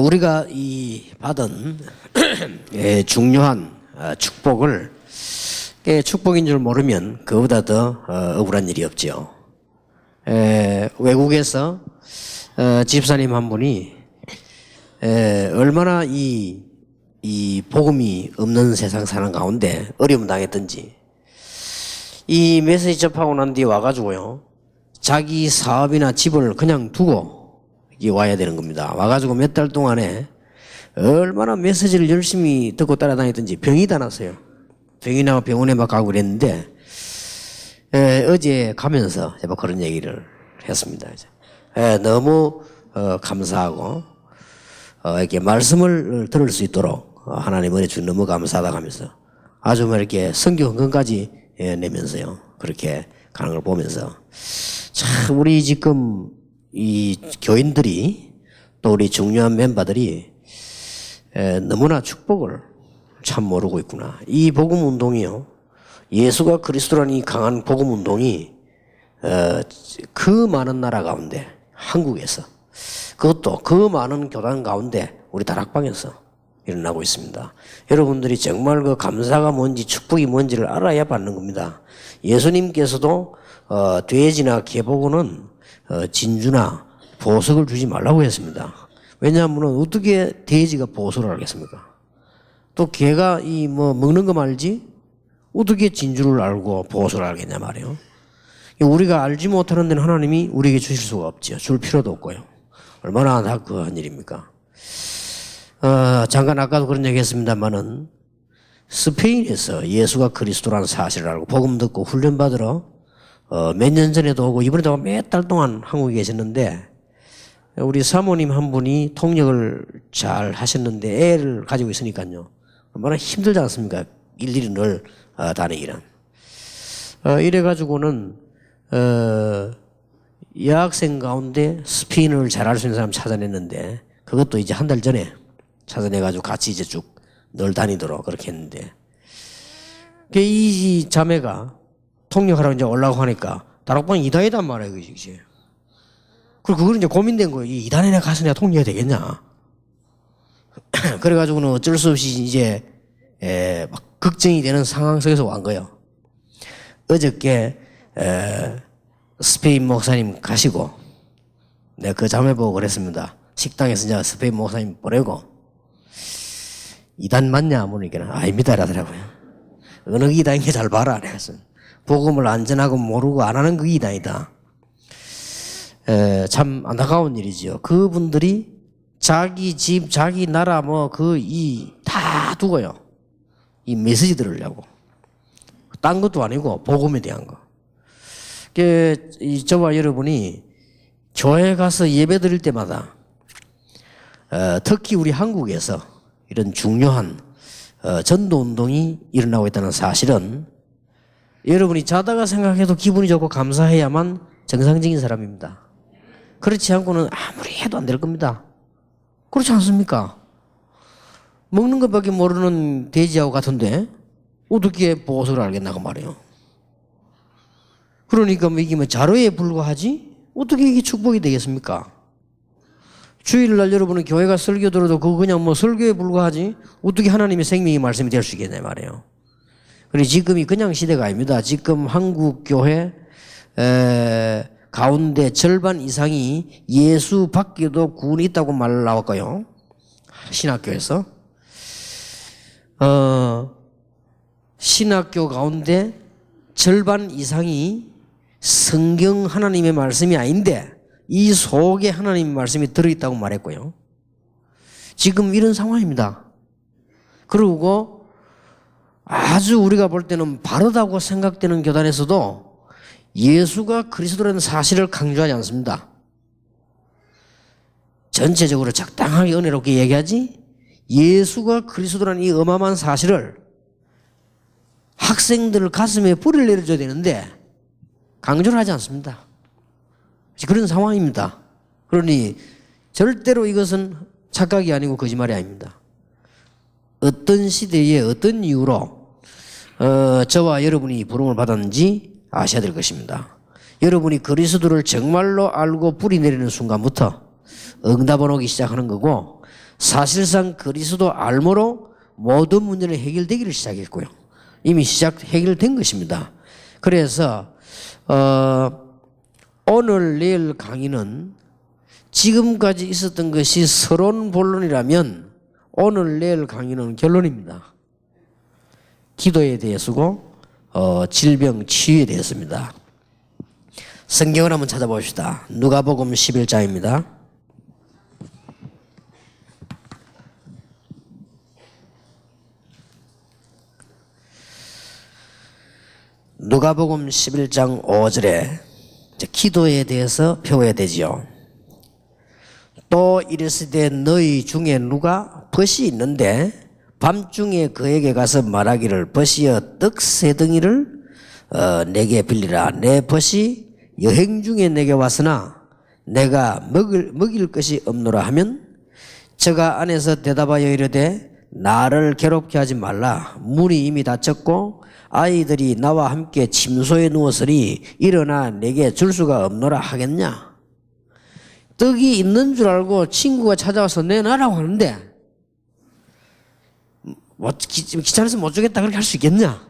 우리가 이 받은 중요한 축복을 축복인 줄 모르면 그보다 더 억울한 일이 없지요. 외국에서 집사님 한 분이 얼마나 이 복음이 없는 세상 사는 가운데 어려움 당했던지 이 메시지 접하고 난 뒤에 와가지고요, 자기 사업이나 집을 그냥 두고 여기 와야 되는 겁니다. 와가지고 몇 달 동안에 얼마나 메시지를 열심히 듣고 따라다녔던지 병이 다 났어요. 병이 나고 병원에 막 가고 그랬는데 어제 가면서 제가 그런 얘기를 했습니다. 너무 감사하고 이렇게 말씀을 들을 수 있도록 하나님 은혜 주신 너무 감사하다고 하면서 아주 이렇게 성경 헌금까지 내면서요, 그렇게 가는 걸 보면서 참 우리 지금 이 교인들이 또 우리 중요한 멤버들이 너무나 축복을 참 모르고 있구나. 이 복음 운동이요, 예수가 그리스도라는 이 강한 복음 운동이 그 많은 나라 가운데 한국에서, 그것도 그 많은 교단 가운데 우리 다락방에서 일어나고 있습니다. 여러분들이 정말 그 감사가 뭔지 축복이 뭔지를 알아야 받는 겁니다. 예수님께서도 돼지나 개복은 진주나 보석을 주지 말라고 했습니다. 왜냐하면 어떻게 돼지가 보석을 알겠습니까? 또 개가 먹는 거 말지 어떻게 진주를 알고 보석을 알겠냐 말이에요. 우리가 알지 못하는 데는 하나님이 우리에게 주실 수가 없죠. 줄 필요도 없고요. 얼마나 안타까운 일입니까? 잠깐 아까도 그런 얘기 했습니다만은 스페인에서 예수가 그리스도라는 사실을 알고 복음 듣고 훈련받으러 몇 년 전에도 오고 이번에도 몇 달 동안 한국에 계셨는데 우리 사모님 한 분이 통역을 잘 하셨는데 애를 가지고 있으니까요, 얼마나 힘들지 않습니까? 일일이 늘 다니기란. 이래가지고는 여학생 가운데 스페인어를 잘할 수 있는 사람 찾아냈는데 그것도 이제 한 달 전에 찾아내가지고 같이 이제 쭉 늘 다니도록 그렇게 했는데, 이 자매가 통역하라고 이제 올라가고 하니까 다락방이 이단이단 말이에요, 그지? 그리고 그걸 이제 고민된 거예요. 이 이단에 가서 내가 통역해야 되겠냐? 그래가지고는 어쩔 수 없이 이제 막 걱정이 되는 상황 속에서 온 거예요. 어저께 스페인 목사님 가시고 내가 그 자매 보고 그랬습니다. 식당에서 이제 스페인 목사님 보내고 이단 맞냐 물으니까 아닙니다 이러더라고요. 어느 이단인지 잘 봐라 그래서 복음을 안전하고 모르고 안 하는 그 이단이다. 참 안타까운 일이죠. 그분들이 자기 집, 자기 나라 다 두고요, 이 메시지 들으려고. 딴 것도 아니고 복음에 대한 거. 저와 여러분이 교회 가서 예배 드릴 때마다 특히 우리 한국에서 이런 중요한 전도 운동이 일어나고 있다는 사실은 여러분이 자다가 생각해도 기분이 좋고 감사해야만 정상적인 사람입니다. 그렇지 않고는 아무리 해도 안 될 겁니다. 그렇지 않습니까? 먹는 것밖에 모르는 돼지하고 같은데 어떻게 보석을 알겠나고 말이에요. 그러니까 이게 자료에 불과하지 어떻게 이게 축복이 되겠습니까? 주일날 여러분은 교회가 설교 들어도 그거 그냥 설교에 불과하지 어떻게 하나님의 생명의 말씀이 될 수 있겠냐 말이에요. 그리고 지금이 그냥 시대가 아닙니다. 지금 한국 교회 가운데 절반 이상이 예수 밖에도 구원이 있다고 말 나왔고요. 신학교에서 신학교 가운데 절반 이상이 성경 하나님의 말씀이 아닌데 이 속에 하나님의 말씀이 들어있다고 말했고요. 지금 이런 상황입니다. 그리고 아주 우리가 볼 때는 바르다고 생각되는 교단에서도 예수가 그리스도라는 사실을 강조하지 않습니다. 전체적으로 적당하게 은혜롭게 얘기하지 예수가 그리스도라는 이 어마어마한 사실을 학생들 가슴에 뿌리를 내려줘야 되는데 강조를 하지 않습니다. 그런 상황입니다. 그러니 절대로 이것은 착각이 아니고 거짓말이 아닙니다. 어떤 시대에 어떤 이유로 저와 여러분이 부름을 받았는지 아셔야 될 것입니다. 여러분이 그리스도를 정말로 알고 뿌리 내리는 순간부터 응답은 오기 시작하는 거고 사실상 그리스도 알므로 모든 문제는 해결되기를 시작했고요. 이미 해결된 것입니다. 그래서 오늘 내일 강의는 지금까지 있었던 것이 서론 본론이라면 오늘 내일 강의는 결론입니다. 기도에 대해서고 질병 치유에 대해서입니다. 성경을 한번 찾아봅시다. 누가복음 11장입니다. 누가복음 11장 5절에 기도에 대해서 배워야 되지요. 또 이르시되 너희 중에 누가 벗이 있는데 밤중에 그에게 가서 말하기를 벗이여 떡 세 덩이를 내게 빌리라. 내 벗이 여행 중에 내게 왔으나 내가 먹일 것이 없노라 하면 저가 안에서 대답하여 이르되 나를 괴롭게 하지 말라. 문이 이미 닫혔고 아이들이 나와 함께 침소에 누웠으니 일어나 내게 줄 수가 없노라 하겠냐. 떡이 있는 줄 알고 친구가 찾아와서 내놔라고 하는데 귀찮아서 못 주겠다 그렇게 할 수 있겠냐.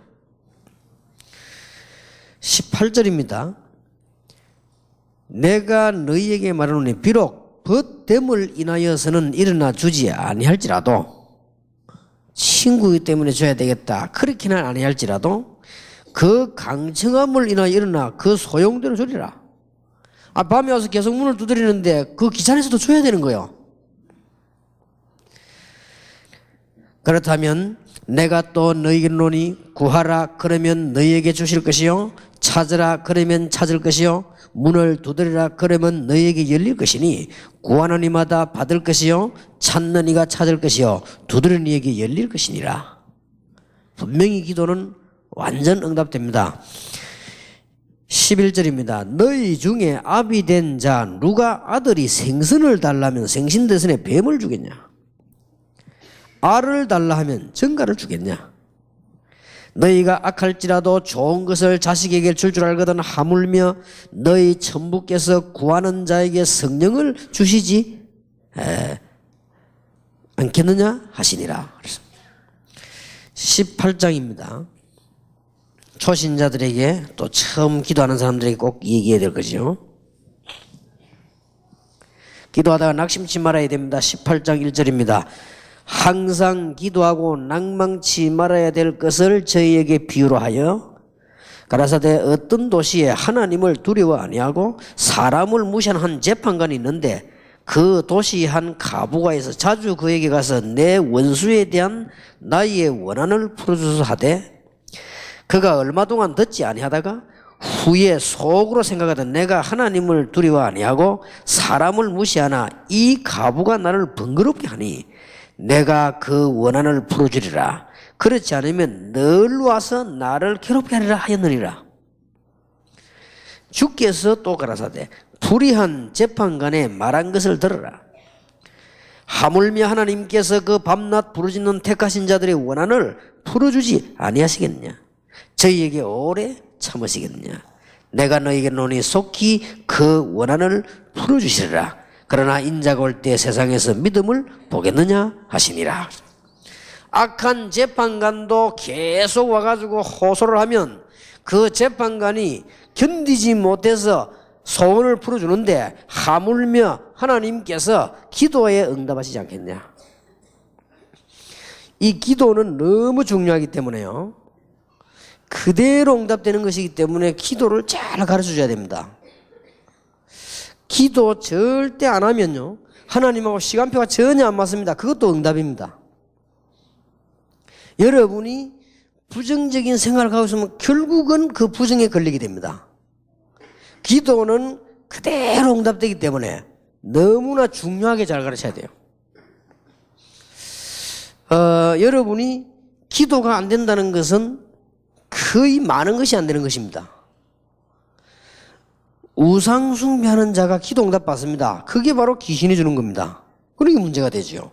18절입니다. 내가 너희에게 말하노니 비록 벗됨을 인하여서는 일어나 주지 아니할지라도 친구이기 때문에 줘야 되겠다 그렇게는 아니할지라도 그 강청함을 인하여 일어나 그 소용대로 주리라. 밤에 와서 계속 문을 두드리는데 그 귀찮아서도 줘야 되는 거예요. 그렇다면 내가 또 너희에게 이르노니 구하라 그러면 너희에게 주실 것이요 찾으라 그러면 찾을 것이요 문을 두드리라 그러면 너희에게 열릴 것이니 구하는 이마다 받을 것이요 찾는 이가 찾을 것이요 두드리는 이에게 열릴 것이니라. 분명히 기도는 완전 응답됩니다. 11절입니다. 너희 중에 아비 된 자 누가 아들이 생선을 달라면 생신 대신에 뱀을 주겠냐. 알을 달라 하면 전갈을 주겠냐. 너희가 악할지라도 좋은 것을 자식에게 줄 줄 알거든 하물며 너희 천부께서 구하는 자에게 성령을 주시지 않겠느냐 하시니라. 18장입니다. 초신자들에게 또 처음 기도하는 사람들에게 꼭 얘기해야 될 거죠. 기도하다가 낙심치 말아야 됩니다. 18장 1절입니다. 항상 기도하고 낭망치 말아야 될 것을 저희에게 비유로 하여 가라사대 어떤 도시에 하나님을 두려워 아니하고 사람을 무시하는 한 재판관이 있는데 그 도시 한 가부가에서 자주 그에게 가서 내 원수에 대한 나의 원한을 풀어주소서 하되 그가 얼마 동안 듣지 아니하다가 후에 속으로 생각하던 내가 하나님을 두려워 아니하고 사람을 무시하나 이 가부가 나를 번거롭게 하니 내가 그 원한을 풀어주리라. 그렇지 않으면 늘 와서 나를 괴롭게 하리라 하였느니라. 주께서 또 가라사대 불의한 재판관에 말한 것을 들으라. 하물며 하나님께서 그 밤낮 부르짖는 택하신 자들의 원한을 풀어주지 아니하시겠냐. 저희에게 오래 참으시겠냐. 내가 너희에게 노니 속히 그 원한을 풀어주시리라. 그러나 인자가 올 때 세상에서 믿음을 보겠느냐 하시니라. 악한 재판관도 계속 와가지고 호소를 하면 그 재판관이 견디지 못해서 소원을 풀어주는데 하물며 하나님께서 기도에 응답하시지 않겠냐. 이 기도는 너무 중요하기 때문에요. 그대로 응답되는 것이기 때문에 기도를 잘 가르쳐줘야 됩니다. 기도 절대 안 하면요 하나님하고 시간표가 전혀 안 맞습니다. 그것도 응답입니다. 여러분이 부정적인 생각을 하고 있으면 결국은 그 부정에 걸리게 됩니다. 기도는 그대로 응답되기 때문에 너무나 중요하게 잘 가르쳐야 돼요. 여러분이 기도가 안 된다는 것은 거의 많은 것이 안 되는 것입니다. 우상 숭배하는 자가 기도 응답 받습니다. 그게 바로 귀신이 주는 겁니다. 그러니까 문제가 되죠.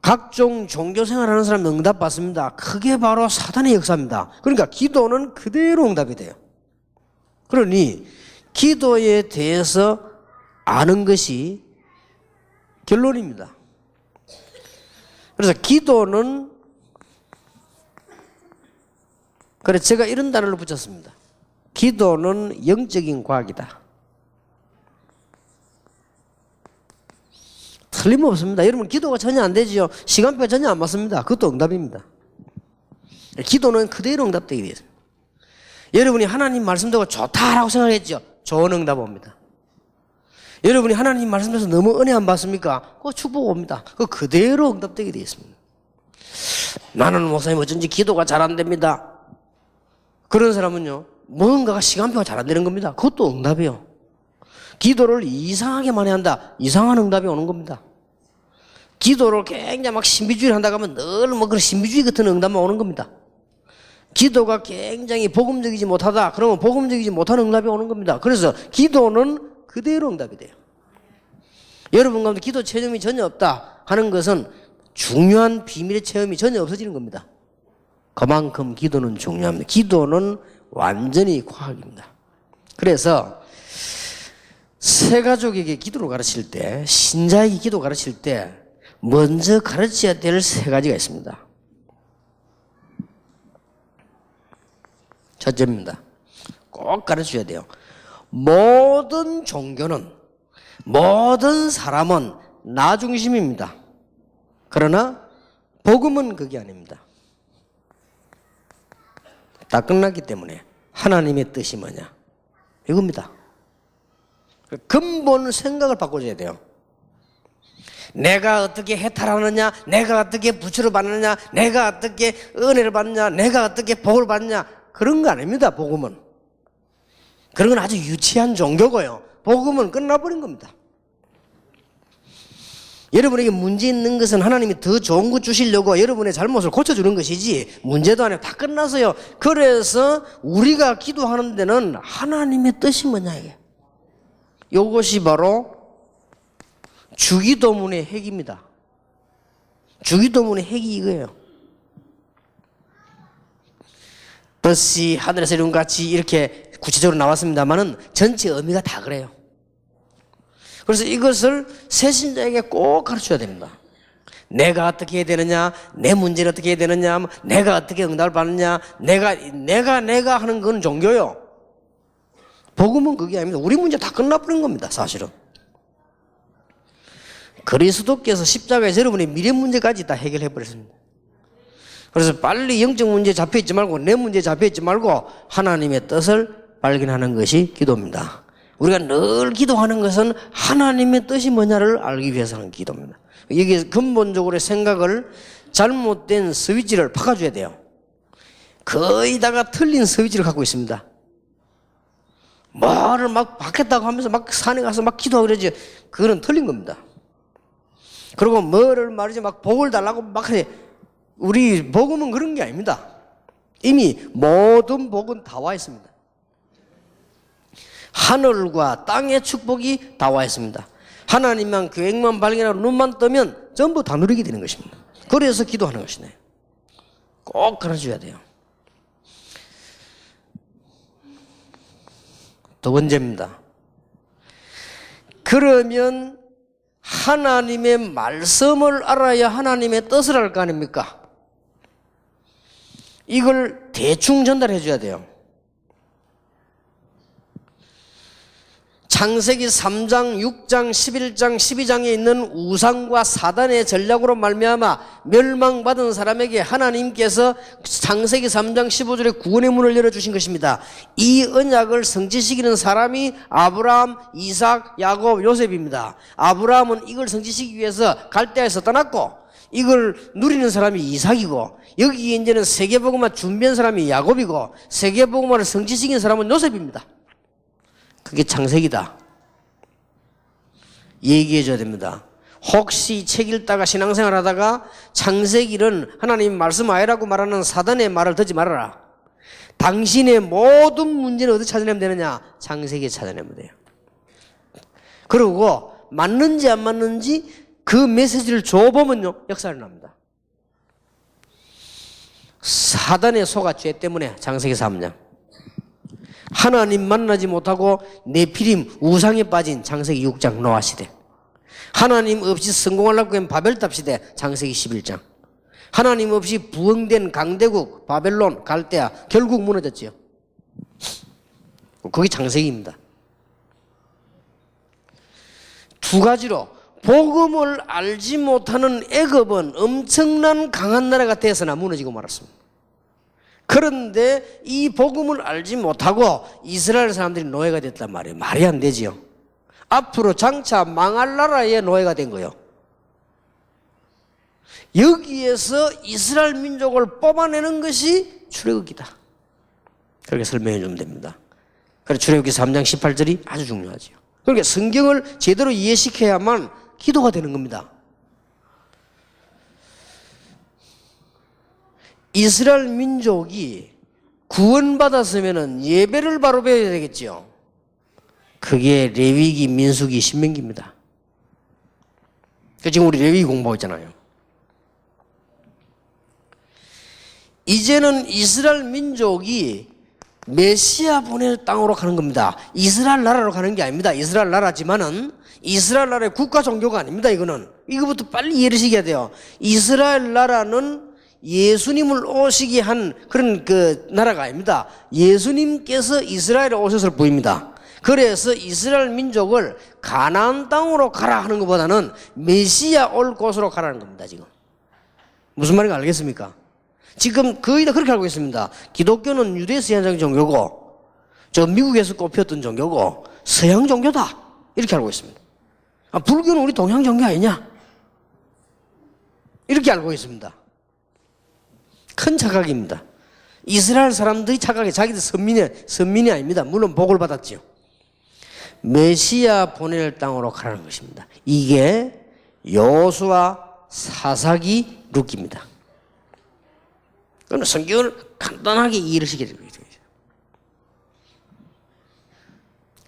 각종 종교 생활하는 사람 응답 받습니다. 그게 바로 사단의 역사입니다. 그러니까 기도는 그대로 응답이 돼요. 그러니 기도에 대해서 아는 것이 결론입니다. 그래서 기도는, 그래서 제가 이런 단어를 붙였습니다. 기도는 영적인 과학이다. 틀림없습니다. 여러분, 기도가 전혀 안 되지요. 시간표가 전혀 안 맞습니다. 그것도 응답입니다. 기도는 그대로 응답되게 되어 있습니다. 여러분이 하나님 말씀 듣고 좋다라고 생각했죠. 좋은 응답 옵니다. 여러분이 하나님 말씀 듣고서 너무 은혜 안 받습니까? 그 축복 옵니다. 그 그대로 응답되게 되어 있습니다. 나는 목사님 어쩐지 기도가 잘 안 됩니다. 그런 사람은요, 뭔가가 시간표가 잘 안 되는 겁니다. 그것도 응답이에요. 기도를 이상하게 많이 한다. 이상한 응답이 오는 겁니다. 기도를 굉장히 막 신비주의를 한다고 하면 늘 뭐 그런 신비주의 같은 응답만 오는 겁니다. 기도가 굉장히 복음적이지 못하다. 그러면 복음적이지 못한 응답이 오는 겁니다. 그래서 기도는 그대로 응답이 돼요. 여러분 가운데 기도 체험이 전혀 없다 하는 것은 중요한 비밀의 체험이 전혀 없어지는 겁니다. 그만큼 기도는 중요합니다. 기도는 완전히 과학입니다. 그래서 새 가족에게 기도를 가르칠 때, 신자에게 기도 가르칠 때 먼저 가르쳐야 될 세 가지가 있습니다. 첫째입니다. 꼭 가르쳐야 돼요. 모든 종교는, 모든 사람은 나 중심입니다. 그러나 복음은 그게 아닙니다. 다 끝났기 때문에 하나님의 뜻이 뭐냐? 이겁니다. 근본 생각을 바꿔줘야 돼요. 내가 어떻게 해탈하느냐, 내가 어떻게 부처를 받느냐, 내가 어떻게 은혜를 받느냐, 내가 어떻게 복을 받느냐, 그런 거 아닙니다. 복음은 그런 건 아주 유치한 종교고요. 복음은 끝나버린 겁니다. 여러분에게 문제 있는 것은 하나님이 더 좋은 것 주시려고 여러분의 잘못을 고쳐주는 것이지 문제도 아니고 다 끝났어요. 그래서 우리가 기도하는 데는 하나님의 뜻이 뭐냐 이게. 이것이 바로 주기도문의 핵입니다. 주기도문의 핵이 이거예요. 뜻이 하늘에서 이룬 같이 이렇게 구체적으로 나왔습니다만은 전체 의미가 다 그래요. 그래서 이것을 새신자에게 꼭 가르쳐야 됩니다. 내가 어떻게 해야 되느냐, 내 문제는 어떻게 해야 되느냐, 내가 어떻게 응답을 받느냐, 내가 하는 건 종교요. 복음은 그게 아닙니다. 우리 문제 다 끝나버린 겁니다, 사실은. 그리스도께서 십자가에서 여러분의 미래 문제까지 다 해결해 버렸습니다. 그래서 빨리 영적 문제에 잡혀있지 말고 내 문제에 잡혀있지 말고 하나님의 뜻을 발견하는 것이 기도입니다. 우리가 늘 기도하는 것은 하나님의 뜻이 뭐냐를 알기 위해서 하는 기도입니다. 여기에 근본적으로 생각을 잘못된 스위치를 바꿔줘야 돼요. 거의 다가 틀린 스위치를 갖고 있습니다. 뭐를 막 받겠다고 하면서 막 산에 가서 막 기도하고 그러지. 그거는 틀린 겁니다. 그리고 뭐를 말이지 막 복을 달라고 막 하지. 우리 복음은 그런 게 아닙니다. 이미 모든 복은 다 와 있습니다. 하늘과 땅의 축복이 다 와 있습니다. 하나님만 계획만 발견하고 눈만 뜨면 전부 다 누리게 되는 것입니다. 그래서 기도하는 것이네요. 꼭 가르쳐줘야 돼요. 두 번째입니다. 그러면 하나님의 말씀을 알아야 하나님의 뜻을 알 거 아닙니까? 이걸 대충 전달해 줘야 돼요. 창세기 3장, 6장, 11장, 12장에 있는 우상과 사단의 전략으로 말미암아 멸망받은 사람에게 하나님께서 창세기 3장 15절에 구원의 문을 열어주신 것입니다. 이 언약을 성취시키는 사람이 아브라함, 이삭, 야곱, 요셉입니다. 아브라함은 이걸 성취시키기 위해서 갈대아에서 떠났고 이걸 누리는 사람이 이삭이고 여기 이제는 세계복음화 준비한 사람이 야곱이고 세계복음화를 성취시킨 사람은 요셉입니다. 그게 창세기다. 얘기해 줘야 됩니다. 혹시 책 읽다가 신앙생활 하다가 창세기는 하나님 말씀 아니라고 말하는 사단의 말을 듣지 말아라. 당신의 모든 문제는 어디 찾아내면 되느냐? 창세기에 찾아내면 돼요. 그리고 맞는지 안 맞는지 그 메시지를 줘보면요 역사를 납니다. 사단의 소가 죄 때문에 창세기 3장 하나님 만나지 못하고 네피림 우상에 빠진 창세기 6장 노아 시대 하나님 없이 성공하려고 하면 바벨탑 시대 창세기 11장. 하나님 없이 부흥된 강대국 바벨론 갈대아 결국 무너졌지요. 그게 창세기입니다. 두 가지로 복음을 알지 못하는 애굽은 엄청난 강한 나라가 되어서나 무너지고 말았습니다. 그런데 이 복음을 알지 못하고 이스라엘 사람들이 노예가 됐단 말이에요. 말이 안 되지요. 앞으로 장차 망할 나라의 노예가 된 거예요. 여기에서 이스라엘 민족을 뽑아내는 것이 출애굽기다. 그렇게 설명해 주면 됩니다. 그래서 출애굽기 3장 18절이 아주 중요하죠. 그러니까 성경을 제대로 이해시켜야만 기도가 되는 겁니다. 이스라엘 민족이 구원받았으면 예배를 바로 배워야 되겠죠. 그게 레위기, 민수기, 신명기입니다. 지금 우리 레위기 공부하고 있잖아요. 이제는 이스라엘 민족이 메시아 보낼 땅으로 가는 겁니다. 이스라엘 나라로 가는 게 아닙니다. 이스라엘 나라지만은 이스라엘 나라의 국가 종교가 아닙니다. 이거부터 빨리 이해를 시켜야 돼요. 이스라엘 나라는 예수님을 오시게 한 그런 그 나라가 아닙니다. 예수님께서 이스라엘에 오셔서 보입니다. 그래서 이스라엘 민족을 가나안 땅으로 가라 하는 것보다는 메시아 올 곳으로 가라는 겁니다. 지금 무슨 말인지 알겠습니까? 지금 거의 다 그렇게 알고 있습니다. 기독교는 유대 서양 종교고 저 미국에서 꼽혔던 종교고 서양 종교다 이렇게 알고 있습니다. 불교는 우리 동양 종교 아니냐 이렇게 알고 있습니다. 큰 착각입니다. 이스라엘 사람들이 착각해. 자기들 선민이 아닙니다. 물론 복을 받았지요. 메시아 보낼 땅으로 가라는 것입니다. 이게 여호수아, 사사기, 룻기입니다. 그러면 성경을 간단하게 이해를 시켜드리고 있어요.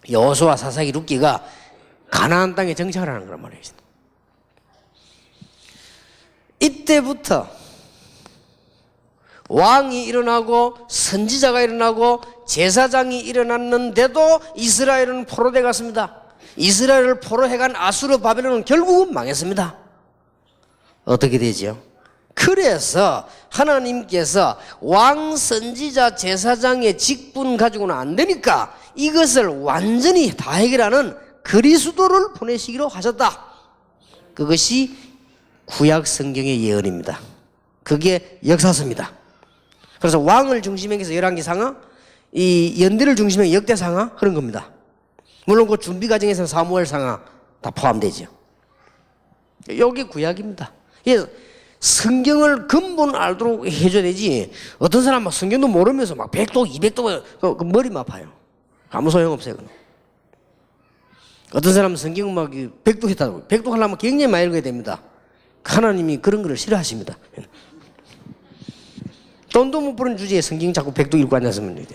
여호수아, 사사기, 룻기가 가나안 땅에 정착을 하는 거란 말이에요. 이때부터 왕이 일어나고 선지자가 일어나고 제사장이 일어났는데도 이스라엘은 포로돼 갔습니다. 이스라엘을 포로해간 아수르 바벨론은 결국은 망했습니다. 어떻게 되지요? 그래서 하나님께서 왕, 선지자, 제사장의 직분 가지고는 안 되니까 이것을 완전히 다 해결하는 그리스도를 보내시기로 하셨다. 그것이 구약 성경의 예언입니다. 그게 역사서입니다. 그래서 왕을 중심에 해서 열왕기상하, 이 연대를 중심에 역대상하 그런 겁니다. 물론 그 준비 과정에서는 사무엘상하 다 포함되죠. 여기 구약입니다. 그래서 성경을 근본 알도록 해줘야 되지. 어떤 사람은 성경도 모르면서 막 100도, 200도 그 머리만 아파요. 아무 소용없어요. 어떤 사람은 성경 막 100도 했다고. 100도 하려면 굉장히 많이 읽어야 됩니다. 하나님이 그런 걸 싫어하십니다. 돈도 못 버는 주제에 성경 자꾸 100도 읽고 앉았으면 돼.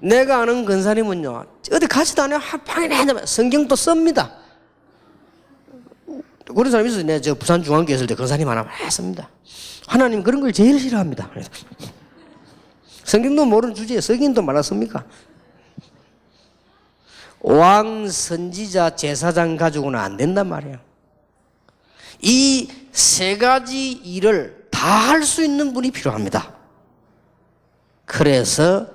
내가 아는 근사님은요, 어디 가지도 않아요. 방에 내면 성경도 씁니다. 그런 사람이 있어요. 내가 저 부산 중앙교회 있을 때 근사님 하나 했습니다. 하나님 그런 걸 제일 싫어합니다. 성경도 모르는 주제에 성경도 말았습니까? 왕, 선지자, 제사장 가지고는 안 된단 말이에요. 이 세 가지 일을 다 할 수 있는 분이 필요합니다. 그래서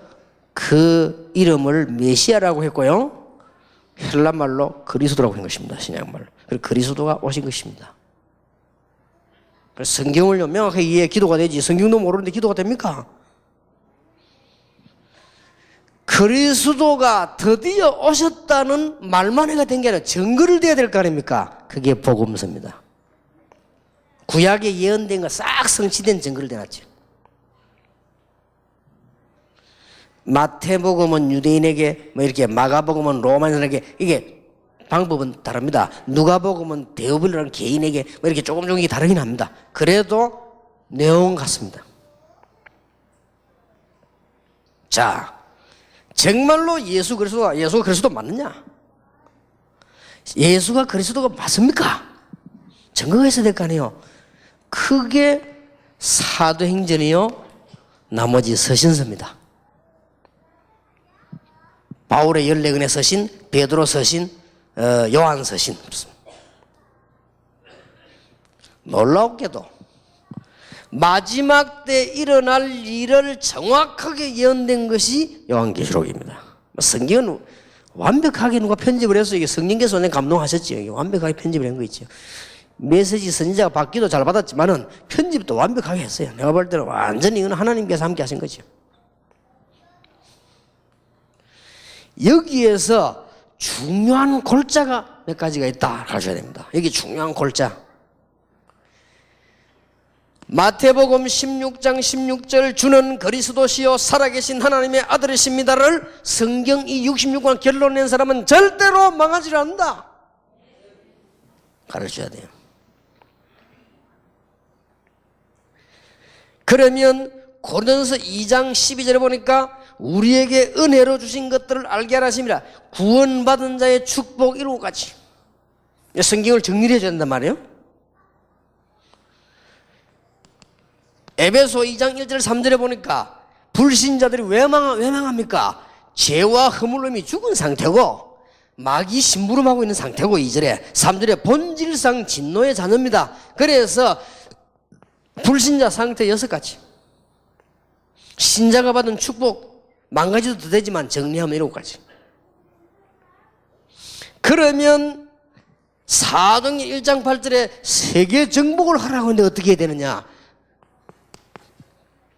그 이름을 메시아라고 했고요. 헬라말로 그리스도라고 한 것입니다. 신약말로. 그리스도가 오신 것입니다. 성경을요 명확하게 이해해 기도가 되지. 성경도 모르는데 기도가 됩니까? 그리스도가 드디어 오셨다는 말만 해가 된 게 아니라 증거를 대야 될 거 아닙니까? 그게 복음서입니다. 구약에 예언된 거 싹 성취된 증거를 대놨죠. 마태복음은 유대인에게 뭐 이렇게, 마가복음은 로마인에게, 이게 방법은 다릅니다. 누가복음은 데오빌이라는 개인에게 뭐 이렇게 조금 다르긴 합니다. 그래도 내용은 같습니다. 자, 정말로 예수가 그리스도 맞느냐? 예수가 그리스도가 맞습니까? 증거가 있어야 될 거 아니에요. 크게 사도행전이요, 나머지 서신서입니다. 바울의 14권의 서신, 베드로 서신, 요한서신. 놀랍게도 마지막 때 일어날 일을 정확하게 예언된 것이 요한계시록입니다. 성경은 완벽하게 누가 편집을 해서 이게 성경께서 감동하셨죠. 이게 완벽하게 편집을 한 거 있죠. 메시지 선지자가 받기도 잘 받았지만은 편집도 완벽하게 했어요. 내가 볼 때는 완전히 이건 하나님께서 함께 하신 거죠. 여기에서 중요한 골자가 몇 가지가 있다 가셔야 됩니다. 여기 중요한 골자. 마태복음 16장 16절 주는 그리스도시요 살아계신 하나님의 아들이십니다를 성경 이 66권 결론 낸 사람은 절대로 망하지 않는다 가르쳐야 돼요. 그러면 고린도서 2장 12절에 보니까 우리에게 은혜로 주신 것들을 알게 하라 하십니다. 구원받은 자의 축복 7가지. 성경을 정리해 줘야 된단 말이에요. 에베소 2장 1절 3절에 보니까 불신자들이 왜 망합니까? 죄와 허물음이 죽은 상태고 마귀 심부름하고 있는 상태고 2절에 3절에 본질상 진노의 자녀입니다. 그래서 불신자 상태 6가지. 신자가 받은 축복 망가져도 더 되지만 정리하면 7가지. 그러면 사도행전 1장 8절에 세계 정복을 하라고 하는데 어떻게 해야 되느냐?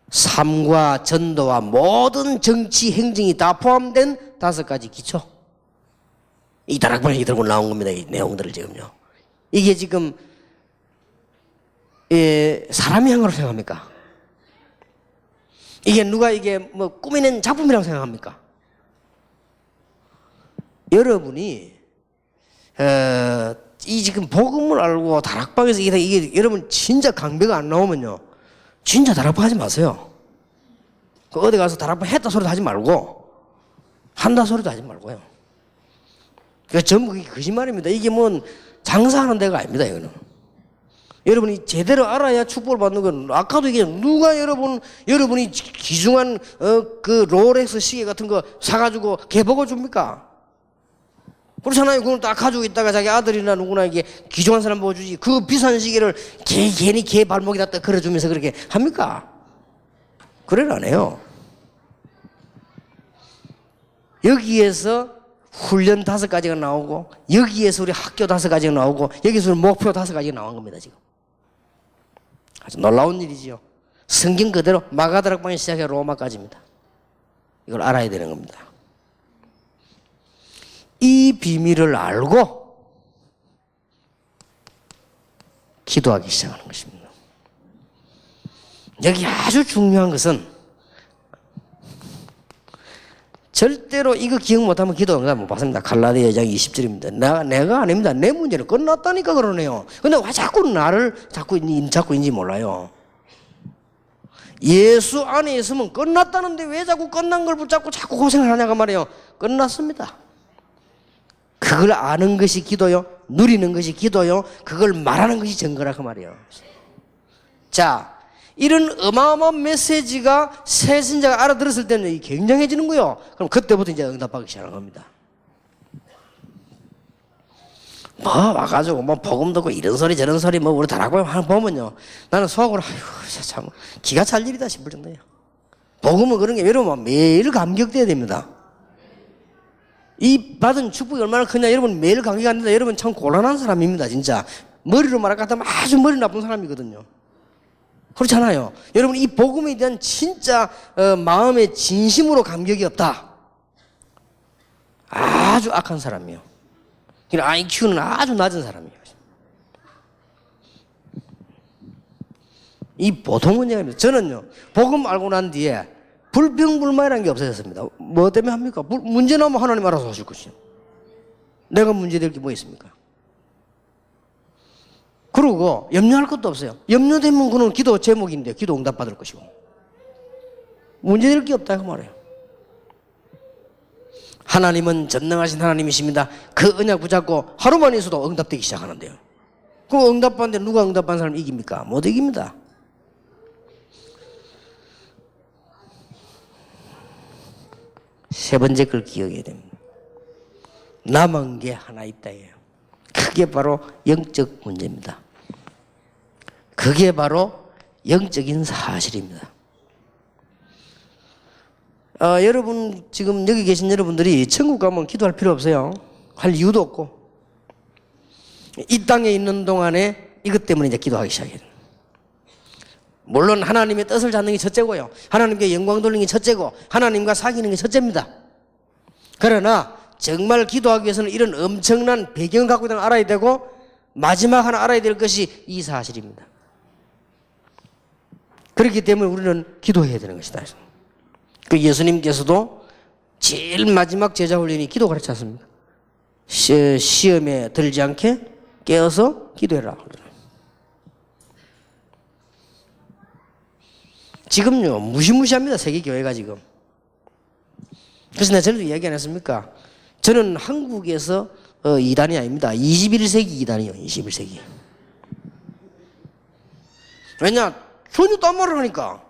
삶과 전도와 모든 정치 행정이 다 포함된 5가지 기초. 이 다락방에 들고 나온 겁니다. 이 내용들을 지금요. 이게 지금 사람이 한 거라고 생각합니까? 이게 누가 이게 뭐 꾸며낸 작품이라고 생각합니까? 여러분이 이 지금 복음을 알고 다락방에서 이게 여러분 진짜 강배가 안 나오면요 진짜 다락방 하지 마세요. 어디 가서 다락방 했다 소리도 하지 말고 한다 소리도 하지 말고요. 그 전부 그게 거짓말입니다. 이게 뭐 장사하는 데가 아닙니다. 이거는 여러분이 제대로 알아야 축복을 받는 건 아까도 얘기했 누가 여러분이 귀중한 그 롤렉스 시계 같은 거 사가지고 개복을 줍니까? 그렇잖아요. 그걸 딱 가지고 있다가 자기 아들이나 누구나 이게 귀중한 사람 보여주지. 그 비싼 시계를 괜히 개 발목에다 딱 걸어주면서 그렇게 합니까? 그래는 안 해요. 여기에서 훈련 5가지가 나오고 여기에서 우리 학교 5가지가 나오고 여기서 우리 목표 5가지가 나온 겁니다. 지금 아주 놀라운 일이지요. 성경 그대로 마가다락방에 시작해 로마까지입니다. 이걸 알아야 되는 겁니다. 이 비밀을 알고 기도하기 시작하는 것입니다. 여기 아주 중요한 것은 절대로 이거 기억 못하면 기도 응답 못 받습니다. 갈라디아 2장 20절입니다. 내가 아닙니다. 내 문제는 끝났다니까 그러네요. 근데 왜 자꾸 나를 자꾸 인지 몰라요. 예수 안에 있으면 끝났다는데 왜 자꾸 끝난 걸 붙잡고 자꾸 고생을 하냐고 말이에요. 끝났습니다. 그걸 아는 것이 기도요. 누리는 것이 기도요. 그걸 말하는 것이 증거라고 말이에요. 자, 이런 어마어마한 메시지가 새 신자가 알아들었을 때는 굉장해지는 거예요. 그럼 그때부터 이제 응답하기 시작하는 겁니다. 뭐 와가지고 뭐 복음 듣고 이런 소리 저런 소리 뭐 우리 다락방 보면요 나는 속으로 아이고 참 기가 찰 일이다 싶을 정도예요. 복음은 그런 게 여러분 매일 감격돼야 됩니다. 이 받은 축복이 얼마나 크냐. 여러분 매일 감격이 안 된다. 여러분 참 곤란한 사람입니다. 진짜 머리로 말할 것 같으면 아주 머리 나쁜 사람이거든요. 그렇잖아요. 여러분 이 복음에 대한 진짜 마음의 진심으로 감격이 없다. 아주 악한 사람이에요. IQ는 아주 낮은 사람이에요. 이 보통 문제가 아닙니다. 저는요 복음 알고 난 뒤에 불평불만이라는 게 없어졌습니다. 뭐 때문에 합니까? 문제 나면 하나님 알아서 하실 것이요. 내가 문제될 게 뭐 있습니까? 그리고 염려할 것도 없어요. 염려되면 그는 기도 제목인데 기도 응답 받을 것이고 문제될 게 없다 그 말이에요. 하나님은 전능하신 하나님이십니다. 그 언약 붙잡고 하루만 있어도 응답되기 시작하는데요. 그 응답받는데 누가 응답받는 사람 이깁니까? 못 이깁니다. 세 번째 걸 기억해야 됩니다. 남은 게 하나 있다예요. 그게 바로 영적 문제입니다. 그게 바로 영적인 사실입니다. 여러분 지금 여기 계신 여러분들이 천국 가면 기도할 필요 없어요. 할 이유도 없고 이 땅에 있는 동안에 이것 때문에 이제 기도하기 시작해요. 물론 하나님의 뜻을 잡는 게 첫째고요. 하나님께 영광 돌리는 게 첫째고 하나님과 사귀는 게 첫째입니다. 그러나 정말 기도하기 위해서는 이런 엄청난 배경을 갖고 있다는 걸 알아야 되고 마지막 하나 알아야 될 것이 이 사실입니다. 그렇기 때문에 우리는 기도해야 되는 것이다. 그 예수님께서도 제일 마지막 제자 훈련이 기도 가르치 않습니까? 시험에 들지 않게 깨어서 기도해라. 지금요 무시무시합니다. 세계교회가 지금. 그래서 내가 전에도 이야기 안 했습니까? 저는 한국에서 이단이 아닙니다. 21세기 이단이요. 21세기. 왜냐? 전혀 딴 말을 하니까.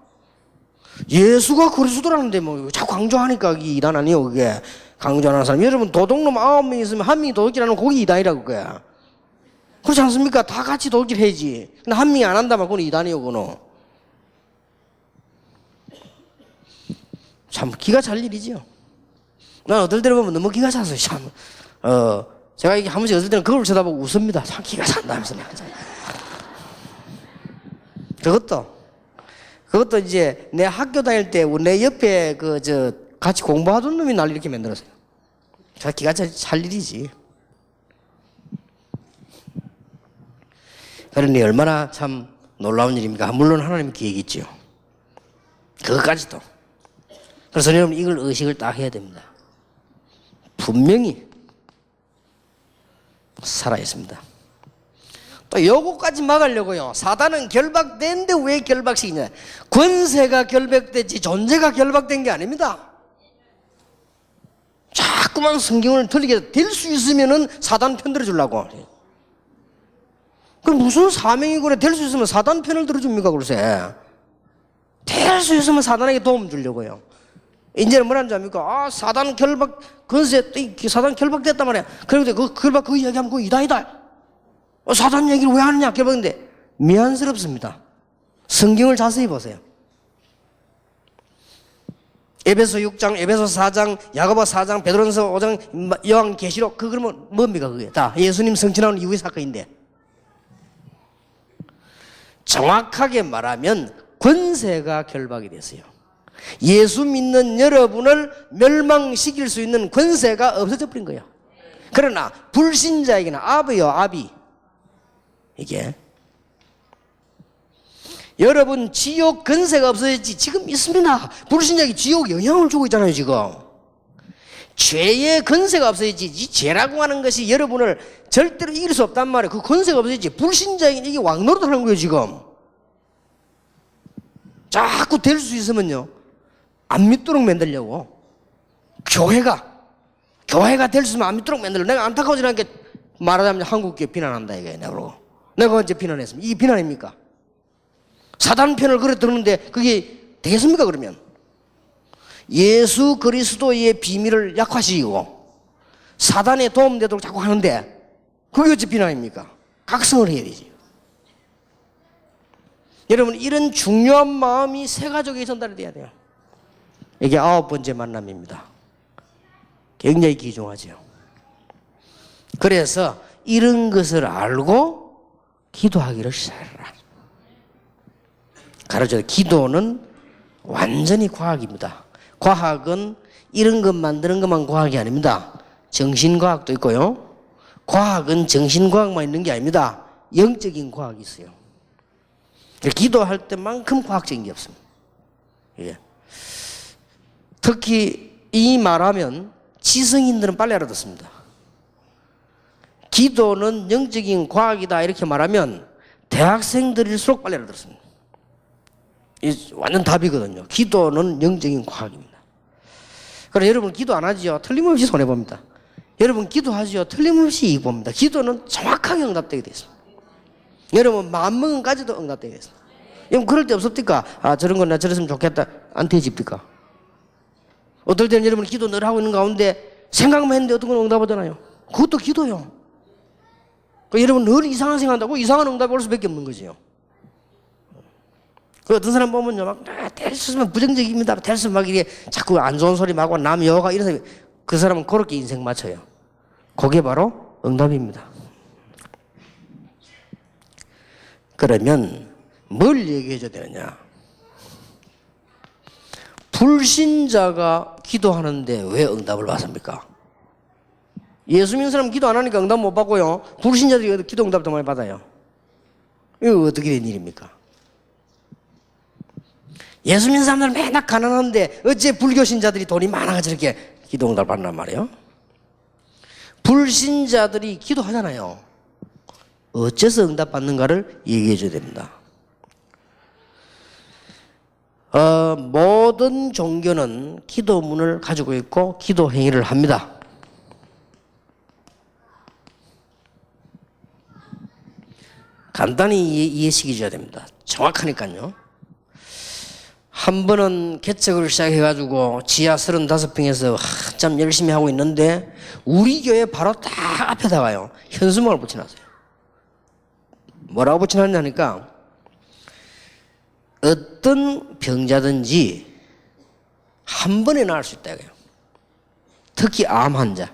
예수가 그리스도라는데 뭐 자꾸 강조하니까 이 이단 아니에요. 그게 강조하는 사람. 여러분 도둑놈 9명 있으면 한 명이 도둑질하는 거기 이단이라고 그게. 그렇지 않습니까? 다 같이 도둑질 해야지. 근데 한 명이 안 한다면 그건 이단이요. 그거는. 참 기가 찰 일이지요. 난 어떨 때를 보면 너무 기가 차서 참 제가 이게 한 번씩 어떨 때는 거울 쳐다보고 웃습니다. 참 기가 찬다면서. 그것도 이제 내 학교 다닐 때 내 옆에 같이 공부하던 놈이 날 이렇게 만들었어요. 참 기가 찰 일이지. 그러니 얼마나 참 놀라운 일입니까? 물론 하나님 계획이 있지요. 그것까지도. 그래서 여러분 이걸 의식을 딱 해야 됩니다. 분명히 살아있습니다. 또 요거까지 막으려고요. 사단은 결박된데 왜 결박시키냐? 권세가 결박됐지 존재가 결박된 게 아닙니다. 자꾸만 성경을 틀리게 될 수 있으면은 사단 편 들어주려고. 그럼 무슨 사명이 그래? 될 수 있으면 사단 편을 들어줍니까? 글쎄. 될 수 있으면 사단에게 도움 주려고요. 이제는 뭐라는 줄 압니까? 사단 결박, 권세, 사단 결박됐단 말이야. 그런데 그 결박 그 이야기하면 그거 이다이다. 사단 얘기를 왜 하느냐? 결박인데. 미안스럽습니다. 성경을 자세히 보세요. 에베소 6장, 에베소 4장, 야고보 4장, 베드로전서 5장, 요한계시록, 그러면 뭡니까 그게? 다 예수님 성취나온 이후의 사건인데. 정확하게 말하면 권세가 결박이 됐어요. 예수 믿는 여러분을 멸망시킬 수 있는 권세가 없어져 버린 거예요. 그러나 불신자에게는 아비요, 아비. 이게 여러분 지옥 권세가 없어졌지 지금 있습니다. 불신자에게 지옥 영향을 주고 있잖아요. 지금 죄의 권세가 없어졌지. 이 죄라고 하는 것이 여러분을 절대로 이길 수 없단 말이에요. 그 권세가 없어졌지. 불신자에게는 이게 왕노릇하는 거예요. 지금 자꾸 될 수 있으면요 안 믿도록 만들려고. 교회가 될 수 있으면 안 믿도록 만들려고. 내가 안타까워지는 게 말하자면 한국교회 비난한다 이게 내가 언제 비난했습니까? 이게 비난입니까? 사단 편을 그래 들었는데 그게 되겠습니까? 그러면 예수 그리스도의 비밀을 약화시키고 사단에 도움되도록 자꾸 하는데 그게 어찌 비난입니까? 각성을 해야 되지. 여러분 이런 중요한 마음이 새 가족에게 전달이 돼야 돼요. 이게 9번째 만남입니다. 굉장히 귀중하죠. 그래서 이런 것을 알고 기도하기를 시작해라. 가르쳐 기도는 완전히 과학입니다. 과학은 이런 것 만드는 것만 과학이 아닙니다. 정신과학도 있고요. 과학은 정신과학만 있는 게 아닙니다. 영적인 과학이 있어요. 기도할 때만큼 과학적인 게 없습니다. 예. 특히 이 말하면 지성인들은 빨리 알아듣습니다. 기도는 영적인 과학이다 이렇게 말하면 대학생들일수록 빨리 알아듣습니다. 완전 답이거든요. 기도는 영적인 과학입니다. 그래서 여러분 기도 안 하지요? 틀림없이 손해봅니다. 여러분 기도하지요? 틀림없이 이익 봅니다. 기도는 정확하게 응답되게 되어 있습니다. 여러분 마음먹은까지도 응답되게 되어 있습니다. 여러분 그럴 때 없습니까? 저런 건 나 저랬으면 좋겠다. 안 되집니까? 어떨 때는 여러분 기도 늘 하고 있는 가운데 생각만 했는데 어떤 건 응답하잖아요. 그것도 기도요. 그러니까 여러분 늘 이상한 생각한다고 이상한 응답이 올 수밖에 없는 거지요. 그 어떤 사람 보면요, 막, 될 수 있으면 부정적입니다. 될 수 있으면 막 이게 자꾸 안 좋은 소리 하고 남 여가 이래서 그 사람은 그렇게 인생 맞춰요. 그게 바로 응답입니다. 그러면 뭘 얘기해 줘야 되느냐? 불신자가 기도하는데 왜 응답을 받습니까? 예수 믿는 사람 기도 안 하니까 응답 못 받고요. 불신자들이 기도 응답 더 많이 받아요. 이거 어떻게 된 일입니까? 예수 믿는 사람들은 맨날 가난한데 어째 불교 신자들이 돈이 많아가지고 이렇게 기도 응답 받단 말이에요? 불신자들이 기도하잖아요. 어째서 응답 받는가를 얘기해 줘야 됩니다. 모든 종교는 기도문을 가지고 있고 기도 행위를 합니다. 간단히 이해시켜줘야 됩니다. 정확하니까요. 한 번은 개척을 시작해가지고 지하 35평에서 한참 열심히 하고 있는데 우리 교회 바로 딱 앞에다가요 현수막을 붙여놨어요. 뭐라고 붙여놨냐니까 어떤 병자든지 한 번에 나을 수 있다 이거예요. 특히 암 환자.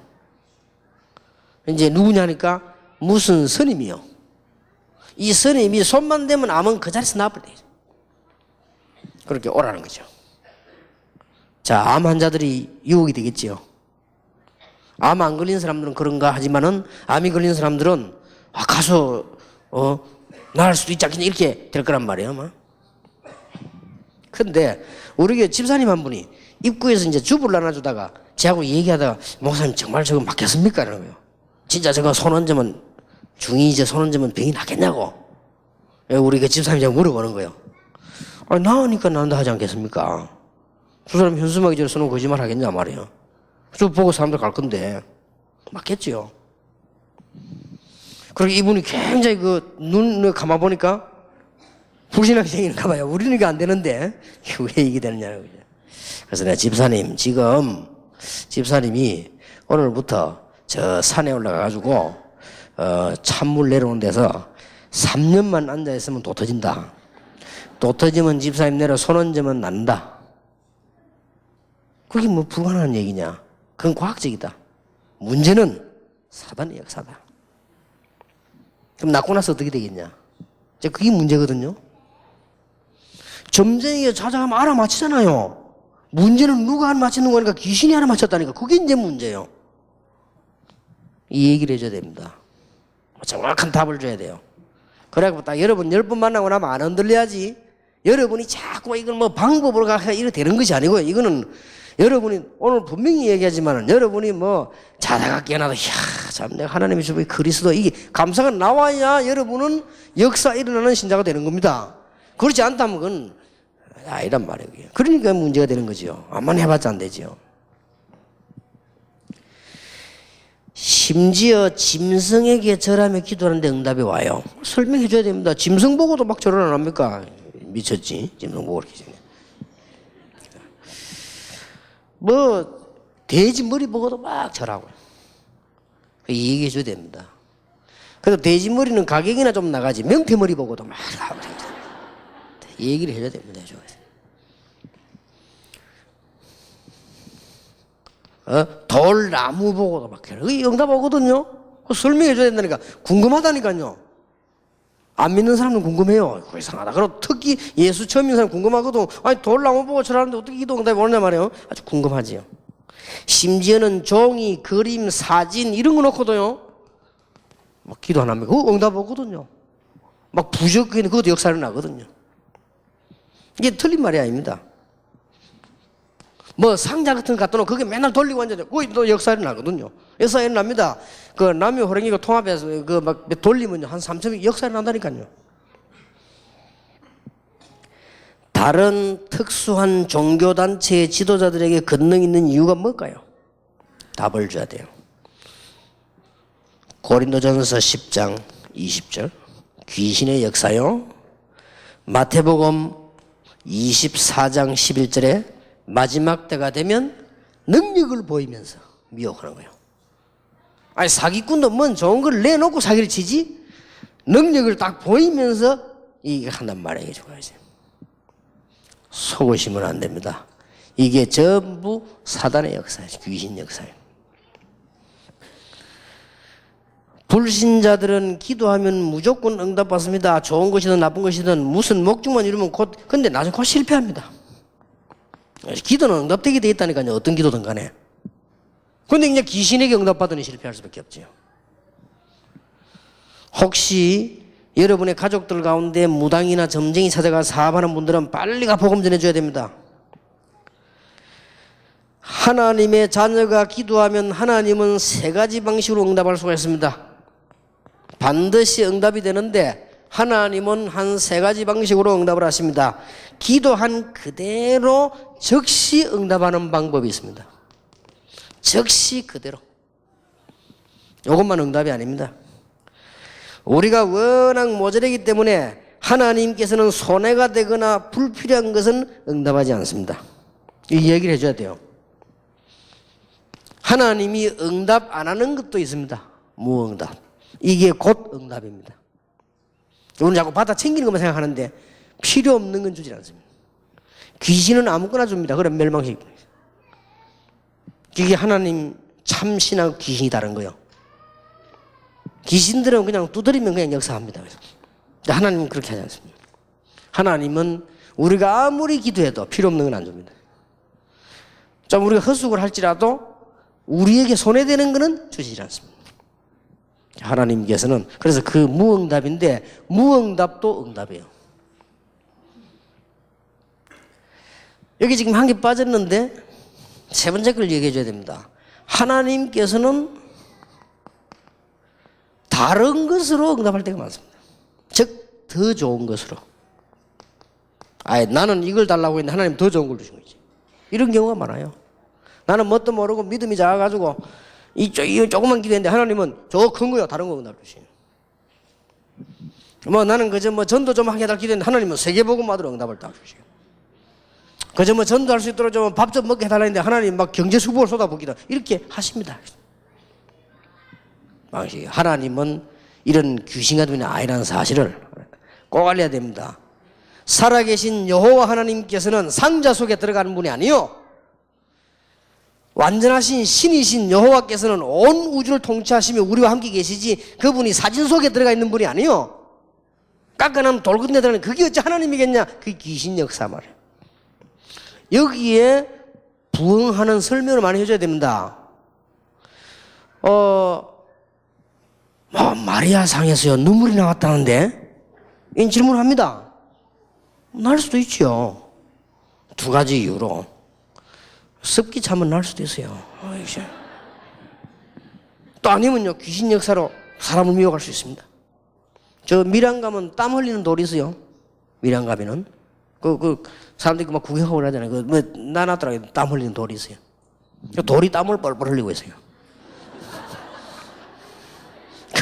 이제 누구냐니까 무슨 스님이요. 이 스님이 손만 대면 암은 그 자리에서 나아버려요. 그렇게 오라는 거죠. 자, 암 환자들이 유혹이 되겠지요. 암 안 걸린 사람들은 그런가 하지만은 암이 걸린 사람들은 가서 나을 수도 있지 않겠냐 이렇게 될 거란 말이에요, 아마. 근데 우리 교회 집사님 한 분이 입구에서 이제 주부를 나눠주다가 저하고 얘기하다가 목사님 정말 저거 맞겠습니까? 이러는 거예요. 진짜 저거 손 얹으면 중이제 손 얹으면 병이 낫겠냐고. 우리 그 집사님이 제가 물어보는 거예요. 나으니까 난다 하지 않겠습니까? 두 사람 현수막이 저래 써놓은 거짓말 하겠냐 말이에요. 저 보고 사람들 갈 건데 맞겠지요. 그리고 이분이 굉장히 그 눈을 감아보니까 불신앙이 생기는가 봐요. 우리는 이게 안 되는데 왜 이게 되느냐는 거죠. 그래서 내가 집사님 지금 집사님이 오늘부터 저 산에 올라가가지고 찬물 내려오는 데서 3년만 앉아있으면 도 터진다. 도 터지면 집사님 내려 손 얹으면 난다. 그게 뭐 불가능한 얘기냐. 그건 과학적이다. 문제는 사단의 역사다. 그럼 낫고 나서 어떻게 되겠냐. 이제 그게 문제거든요. 점쟁이가 찾아가면 알아맞히잖아요. 문제는 누가 알아맞히는 거니까 귀신이 알아맞혔다니까. 그게 이제 문제예요. 이 얘기를 해줘야 됩니다. 정확한 답을 줘야 돼요. 그래갖고 딱 여러분 10번 만나고 나면 안 흔들려야지. 여러분이 자꾸 이걸 뭐 방법으로 가서 이렇게 되는 것이 아니고요. 이거는 여러분이 오늘 분명히 얘기하지만 여러분이 뭐 자다가 깨어나도 참 내가 하나님의 주변에 그리스도 이게 감사가 나와야 여러분은 역사 일어나는 신자가 되는 겁니다. 그렇지 않다면 그건 아니란 말이에요. 그러니까 문제가 되는 거죠. 암만 해봤자 안 되죠. 심지어 짐승에게 절하며 기도하는데 응답이 와요. 설명해 줘야 됩니다. 짐승 보고도 막 절을 안 합니까? 미쳤지? 짐승 보고 그렇게 생겨. 뭐 돼지 머리 보고도 막 절하고. 얘기해 줘야 됩니다. 그래도 돼지 머리는 가격이나 좀 나가지 명태 머리 보고도 막 하고 얘기를 해줘야 됩니다. 돌나무 보고도 막 그게 응답 오거든요. 설명해 줘야 된다니까. 궁금하다니까요. 안 믿는 사람은 궁금해요. 그거 이상하다. 그리고 특히 예수 처음 믿는 사람 궁금하거든. 아니 돌나무 보고 절하는데 어떻게 기도 응답이 오냐 말이에요. 아주 궁금하지요. 심지어는 종이, 그림, 사진 이런 거 놓고도요. 막 기도 안 합니다. 그거 응답 오거든요. 막 부적거리는 그것도 역사를 나거든요. 이게 틀린 말이 아닙니다. 뭐 상자 같은 거 갖다 놓고 그게 맨날 돌리고 앉아요. 그것도 역사를 나거든요. 역사에 납니다. 그 남녀 호랭이가 통합해서 그 막 돌리면요 한 3,000명 역사에 난다니까요. 다른 특수한 종교단체의 지도자들에게 권능 있는 이유가 뭘까요? 답을 줘야 돼요. 고린도전서 10장 20절 귀신의 역사요. 마태복음 24장 11절에 마지막 때가 되면 능력을 보이면서 미혹하는 거예요. 아니 사기꾼도 뭔 좋은 걸 내놓고 사기를 치지 능력을 딱 보이면서 이게 한단 말이에요. 속으시면 안 됩니다. 이게 전부 사단의 역사예요. 귀신 역사예요. 불신자들은 기도하면 무조건 응답받습니다. 좋은 것이든 나쁜 것이든 무슨 목적만 이루면 근데 나중에 곧 실패합니다. 기도는 응답되게 돼 있다니까요. 어떤 기도든 간에. 근데 이제 귀신에게 응답받으니 실패할 수밖에 없죠. 혹시 여러분의 가족들 가운데 무당이나 점쟁이 찾아가 사업하는 분들은 빨리 가 복음 전해줘야 됩니다. 하나님의 자녀가 기도하면 하나님은 세 가지 방식으로 응답할 수가 있습니다. 반드시 응답이 되는데 하나님은 한 세 가지 방식으로 응답을 하십니다. 기도한 그대로 즉시 응답하는 방법이 있습니다. 즉시 그대로. 이것만 응답이 아닙니다. 우리가 워낙 모자라기 때문에 하나님께서는 손해가 되거나 불필요한 것은 응답하지 않습니다. 이 얘기를 해줘야 돼요. 하나님이 응답 안 하는 것도 있습니다. 무응답. 이게 곧 응답입니다. 우리는 자꾸 받아 챙기는 것만 생각하는데 필요 없는 건 주질 않습니다. 귀신은 아무거나 줍니다. 그럼 멸망식. 이게 하나님 참신하고 귀신이 다른 거예요. 귀신들은 그냥 두드리면 그냥 역사합니다. 하나님은 그렇게 하지 않습니다. 하나님은 우리가 아무리 기도해도 필요 없는 건 안 줍니다. 좀 우리가 헛수고를 할지라도 우리에게 손해되는 것은 주시지 않습니다. 하나님께서는 그래서 그 무응답인데 무응답도 응답이에요. 여기 지금 한 개 빠졌는데 세 번째 걸 얘기해 줘야 됩니다. 하나님께서는 다른 것으로 응답할 때가 많습니다. 즉 더 좋은 것으로. 아예 나는 이걸 달라고 했는데 하나님 더 좋은 걸 주신 거지. 이런 경우가 많아요. 나는 뭣도 모르고 믿음이 작아가지고 이 조그만 기도했는데 하나님은 저 큰 거요 다른 거 응답 주시요. 뭐 나는 그저 뭐 전도 좀 하게 해달라 기도했는데 하나님은 세계복음 받으러 응답을 딱 주시요. 그저 뭐 전도할 수 있도록 좀 밥 좀 먹게 해달라 했는데 하나님 막 경제 수복을 쏟아붓기도 이렇게 하십니다. 하나님은 이런 귀신 같은 분이 아니라는 사실을 꼭 알려야 됩니다. 살아계신 여호와 하나님께서는 상자 속에 들어가는 분이 아니요 완전하신 신이신 여호와께서는 온 우주를 통치하시며 우리와 함께 계시지 그분이 사진 속에 들어가 있는 분이 아니요 깎아나면 돌 끝내 들어가는 그게 어찌 하나님이겠냐. 그게 귀신 역사 말이에요. 여기에 부응하는 설명을 많이 해줘야 됩니다. 마리아 상에서요 눈물이 나왔다는데 이 질문을 합니다. 날 수도 있죠. 두 가지 이유로 습기 차면 날 수도 있어요. 또 아니면요 귀신 역사로 사람을 미혹할 수 있습니다. 저 밀양 가면 땀 흘리는 돌이 있어요. 밀양 가면은 그 사람들이 막 구경하고 그러잖아요. 그 뭐 나나더라고요. 땀 흘리는 돌이 있어요. 돌이 땀을 뻘뻘 흘리고 있어요.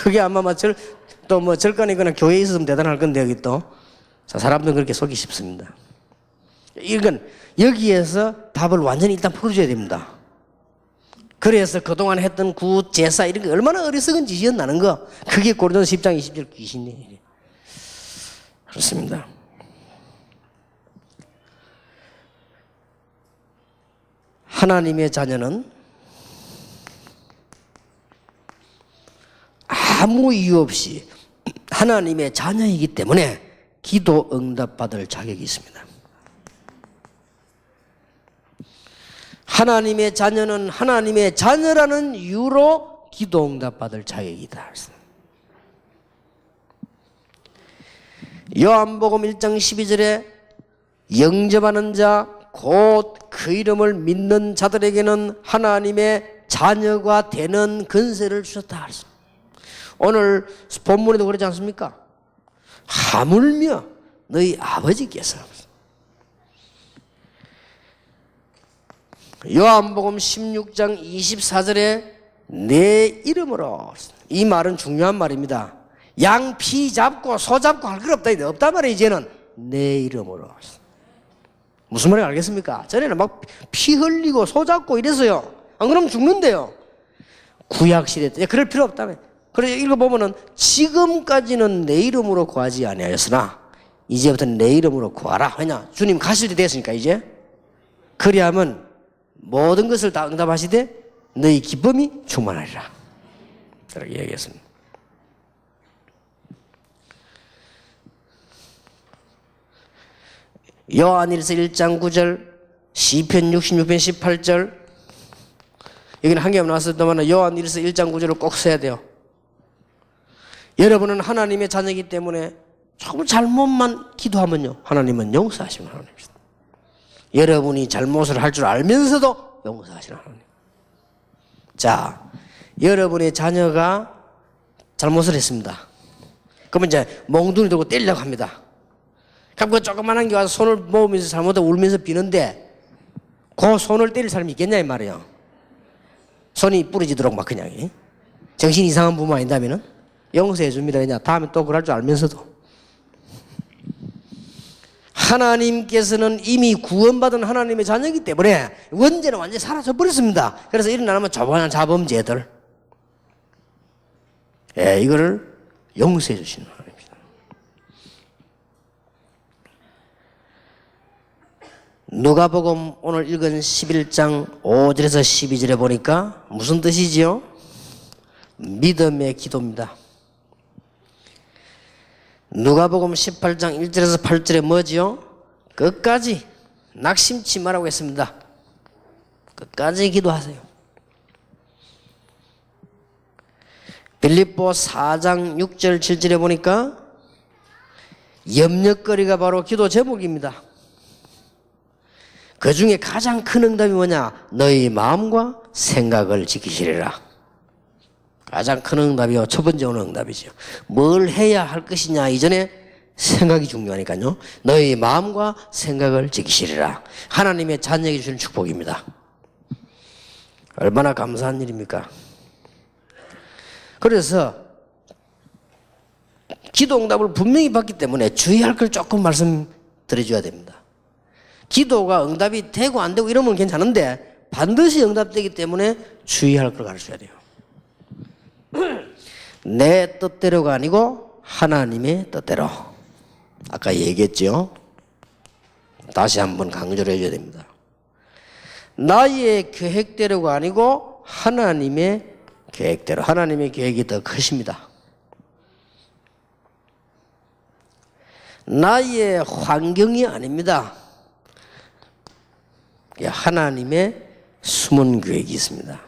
그게 아마 또 뭐 절간이거나 교회에 있었으면 대단할 건데 여기 또 사람들은 그렇게 속기 쉽습니다. 이건 여기에서 답을 완전히 일단 풀어줘야 됩니다. 그래서 그동안 했던 구 제사 이런 게 얼마나 어리석은 짓이었나는 거. 그게 고린도서 10장 20절 귀신이에요. 그렇습니다. 하나님의 자녀는 아무 이유 없이 하나님의 자녀이기 때문에 기도 응답받을 자격이 있습니다. 하나님의 자녀는 하나님의 자녀라는 이유로 기도 응답받을 자격이다. 요한복음 1장 12절에 영접하는 자 곧 그 이름을 믿는 자들에게는 하나님의 자녀가 되는 권세를 주셨다. 오늘 본문에도 그러지 않습니까? 하물며 너희 아버지께서 요한복음 16장 24절에 내 이름으로 이 말은 중요한 말입니다. 양 피 잡고 소 잡고 할 것 없다. 없단 말이에요. 이제는 내 이름으로. 무슨 말인지 알겠습니까? 전에는 막 피 흘리고 소 잡고 이래서요. 안 그러면 죽는데요. 구약시대 때 그럴 필요 없다며. 그래서 읽어보면은 지금까지는 내 이름으로 구하지 아니하였으나 이제부터는 내 이름으로 구하라. 왜냐? 주님 가실 때 됐으니까 이제. 그리하면 모든 것을 다 응답하시되 너희 기쁨이 충만하리라. 그렇게 얘기했습니다. 요한일서 1장 9절, 시편 66편 18절. 여기는 한 개만 나왔었다만 요한일서 1장 9절을 꼭 써야 돼요. 여러분은 하나님의 자녀이기 때문에 조금 잘못만 기도하면요, 하나님은 용서하시는 하나님입니다. 여러분이 잘못을 할 줄 알면서도 용서하시는 하나님. 자, 여러분의 자녀가 잘못을 했습니다. 그러면 이제 몽둥이 들고 때리려고 합니다. 그럼 그 조그만한 게 와서 손을 모으면서 잘못하고 울면서 비는데 그 손을 때릴 사람이 있겠냐 이 말이에요. 손이 부러지도록 막 그냥 정신 이상한 부모 아닌다면은 용서해 줍니다. 그냥 다음에 또 그럴 줄 알면서도. 하나님께서는 이미 구원받은 하나님의 자녀이기 때문에 원죄는 완전히 사라져 버렸습니다. 그래서 일어나면 조그마한 자범죄들, 이거를 용서해 주시는 하나님입니다. 누가복음 오늘 읽은 11장 5절에서 12절에 보니까 무슨 뜻이지요? 믿음의 기도입니다. 누가복음 18장 1절에서 8절에 뭐지요? 끝까지 낙심치 말라고 했습니다. 끝까지 기도하세요. 빌립보 4장 6절 7절에 보니까 염려거리가 바로 기도 제목입니다. 그 중에 가장 큰 응답이 뭐냐? 너희 마음과 생각을 지키시리라. 가장 큰 응답이요. 첫 번째 오는 응답이죠. 뭘 해야 할 것이냐 이전에 생각이 중요하니까요. 너희 마음과 생각을 지키시리라. 하나님의 자녀에게 주시는 축복입니다. 얼마나 감사한 일입니까? 그래서 기도 응답을 분명히 받기 때문에 주의할 걸 조금 말씀드려줘야 됩니다. 기도가 응답이 되고 안 되고 이러면 괜찮은데 반드시 응답되기 때문에 주의할 걸 가르쳐야 돼요. 내 뜻대로가 아니고 하나님의 뜻대로. 아까 얘기했죠. 다시 한번 강조를 해줘야 됩니다. 나의 계획대로가 아니고 하나님의 계획대로. 하나님의 계획이 더 크십니다. 나의 환경이 아닙니다. 하나님의 숨은 계획이 있습니다.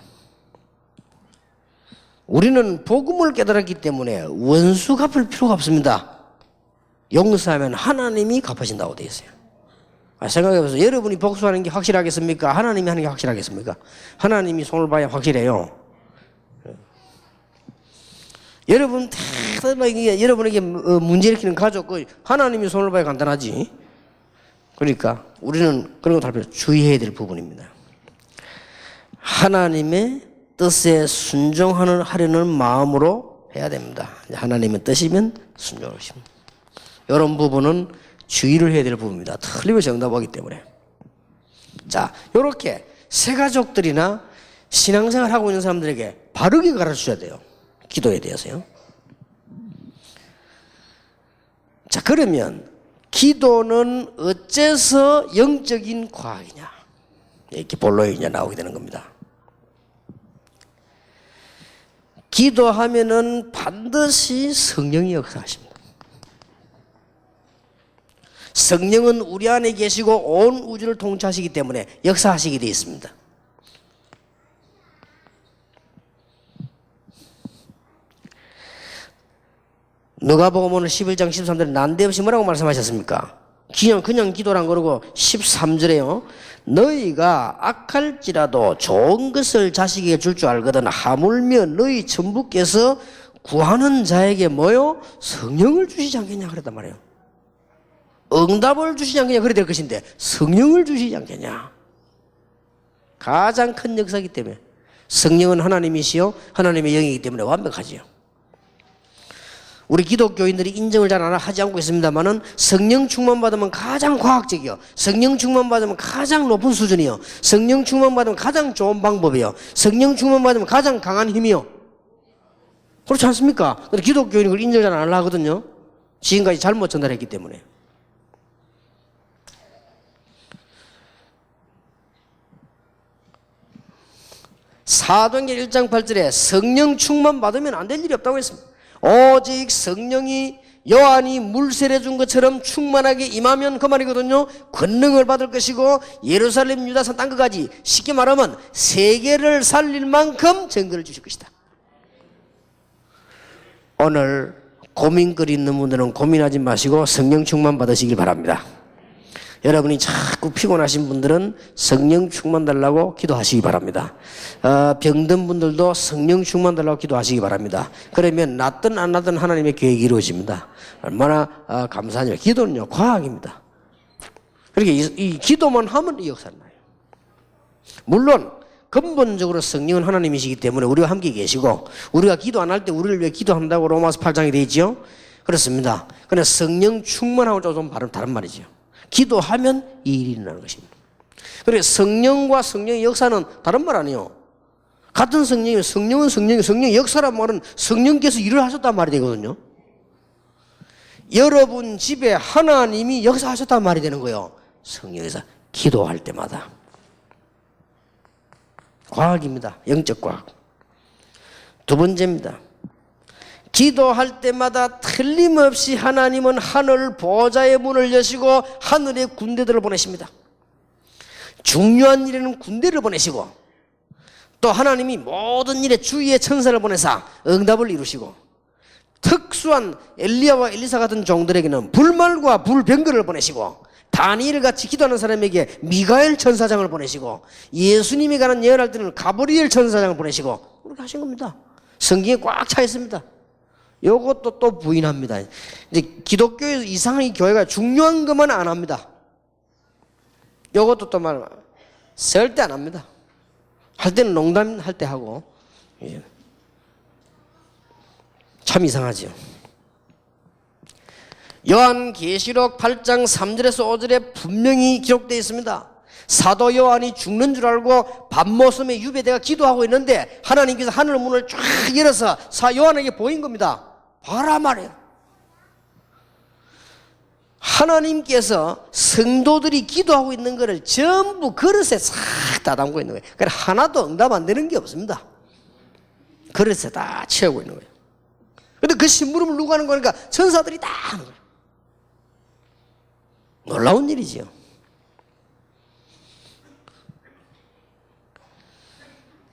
우리는 복음을 깨달았기 때문에 원수 갚을 필요가 없습니다. 용서하면 하나님이 갚으신다고 되어 있어요. 생각해보세요. 여러분이 복수하는 게 확실하겠습니까? 하나님이 하는 게 확실하겠습니까? 하나님이 손을 봐야 확실해요. 여러분 여러분에게 문제 일으키는 가족, 하나님이 손을 봐야 간단하지. 그러니까 우리는 그런 거 다 주의해야 될 부분입니다. 하나님의 뜻에 순종하려는 마음으로 해야 됩니다. 하나님의 뜻이면 순종하십니다. 이런 부분은 주의를 해야 될 부분입니다. 틀림없이 응답하기 때문에. 자, 이렇게 새 가족들이나 신앙생활 하고 있는 사람들에게 바르게 가르쳐줘야 돼요. 기도에 대해서요. 자, 그러면 기도는 어째서 영적인 과학이냐? 이렇게 본론이 이제 나오게 되는 겁니다. 기도하면은 반드시 성령이 역사하십니다. 성령은 우리 안에 계시고 온 우주를 통치하시기 때문에 역사하시게 되어 있습니다. 누가복음 오늘 11장 13절에 난데없이 뭐라고 말씀하셨습니까? 그냥 기도란 그러고 13절에요. 너희가 악할지라도 좋은 것을 자식에게 줄 줄 알거든 하물며 너희 천부께서 구하는 자에게 뭐요? 성령을 주시지 않겠냐 그랬단 말이에요. 응답을 주시지 않겠냐 그래야 될 것인데 성령을 주시지 않겠냐. 가장 큰 역사이기 때문에. 성령은 하나님이시요 하나님의 영이기 때문에 완벽하지요. 우리 기독교인들이 인정을 잘 하지 않고 있습니다만은 성령 충만 받으면 가장 과학적이요. 성령 충만 받으면 가장 높은 수준이요. 성령 충만 받으면 가장 좋은 방법이요. 성령 충만 받으면 가장 강한 힘이요. 그렇지 않습니까? 근데 기독교인이 그걸 인정을 잘 안 하려 하거든요. 지금까지 잘못 전달했기 때문에. 사도행전 1장 8절에 성령 충만 받으면 안 될 일이 없다고 했습니다. 오직 성령이 요한이 물 세례 준 것처럼 충만하게 임하면 그 말이거든요. 권능을 받을 것이고 예루살렘, 유다산 땅끝까지 쉽게 말하면 세계를 살릴 만큼 증거를 주실 것이다. 오늘 고민거리 있는 분들은 고민하지 마시고 성령 충만 받으시길 바랍니다. 여러분이 자꾸 피곤하신 분들은 성령 충만 달라고 기도하시기 바랍니다. 병든 분들도 성령 충만 달라고 기도하시기 바랍니다. 그러면 낫든 안 낫든 하나님의 계획이 이루어집니다. 얼마나 감사하냐. 기도는요 과학입니다. 그렇게 이 기도만 하면 이 역사는 나요. 물론 근본적으로 성령은 하나님이시기 때문에 우리와 함께 계시고 우리가 기도 안 할 때 우리를 위해 기도한다고 로마서 8장에 되어 있죠. 그렇습니다. 그런데 성령 충만하고 좀 다른 말이죠. 기도하면 이 일이 일어나는 것입니다. 그러니까 성령과 성령의 역사는 다른 말 아니에요. 같은 성령이면 성령은 성령의 역사란 말은 성령께서 일을 하셨단 말이 되거든요. 여러분 집에 하나님이 역사하셨단 말이 되는 거예요. 성령에서 기도할 때마다. 과학입니다. 영적 과학. 두 번째입니다. 기도할 때마다 틀림없이 하나님은 하늘 보좌의 문을 여시고 하늘의 군대들을 보내십니다. 중요한 일에는 군대를 보내시고 또 하나님이 모든 일에 주위의 천사를 보내사 응답을 이루시고 특수한 엘리야와 엘리사 같은 종들에게는 불말과 불병거를 보내시고 다니엘 같이 기도하는 사람에게 미가엘 천사장을 보내시고 예수님이 가는 예언할 때는 가브리엘 천사장을 보내시고 그렇게 하신 겁니다. 성경에 꽉 차 있습니다. 요것도 또 부인합니다. 이제 기독교에서 이상한 이 교회가 중요한 것만 안 합니다. 요것도 또 말, 셀 때 안 합니다. 할 때는 농담할 때 하고. 참 이상하지요. 요한계시록 8장 3절에서 5절에 분명히 기록되어 있습니다. 사도 요한이 죽는 줄 알고 밤모섬에 유배대가 기도하고 있는데 하나님께서 하늘 문을 쫙 열어서 요한에게 보인 겁니다. 봐라 말이에요. 하나님께서 성도들이 기도하고 있는 것을 전부 그릇에 싹 다 담고 있는 거예요. 그래서 하나도 응답 안 되는 게 없습니다. 그릇에 다 채우고 있는 거예요. 그런데 그 심부름을 누가 하는 거니까 천사들이 다 하는 거예요. 놀라운 일이지요.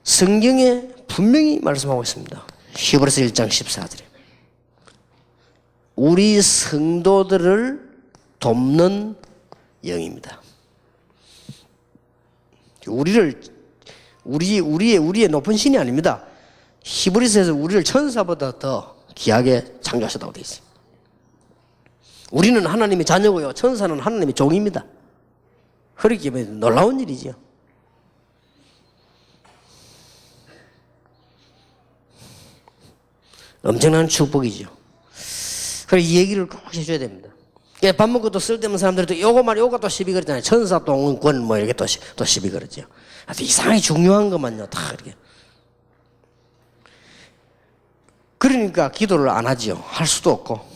성경에 분명히 말씀하고 있습니다. 히브리서 1장 14절에 우리 성도들을 돕는 영입니다. 우리의 높은 신이 아닙니다. 히브리서에서 우리를 천사보다 더 귀하게 창조하셨다고 되어 있습니다. 우리는 하나님의 자녀고요. 천사는 하나님의 종입니다. 그렇기 때문에 놀라운 일이죠. 엄청난 축복이죠. 그래서 이 얘기를 꼭 해줘야 됩니다. 밥 먹고 또 쓸데없는 사람들이 요거 또 시비 걸잖아요. 천사 동권 뭐 이렇게 또 시비 걸었죠. 아주 이상하게 중요한 것만요. 다 이렇게. 그러니까 기도를 안 하지요. 할 수도 없고.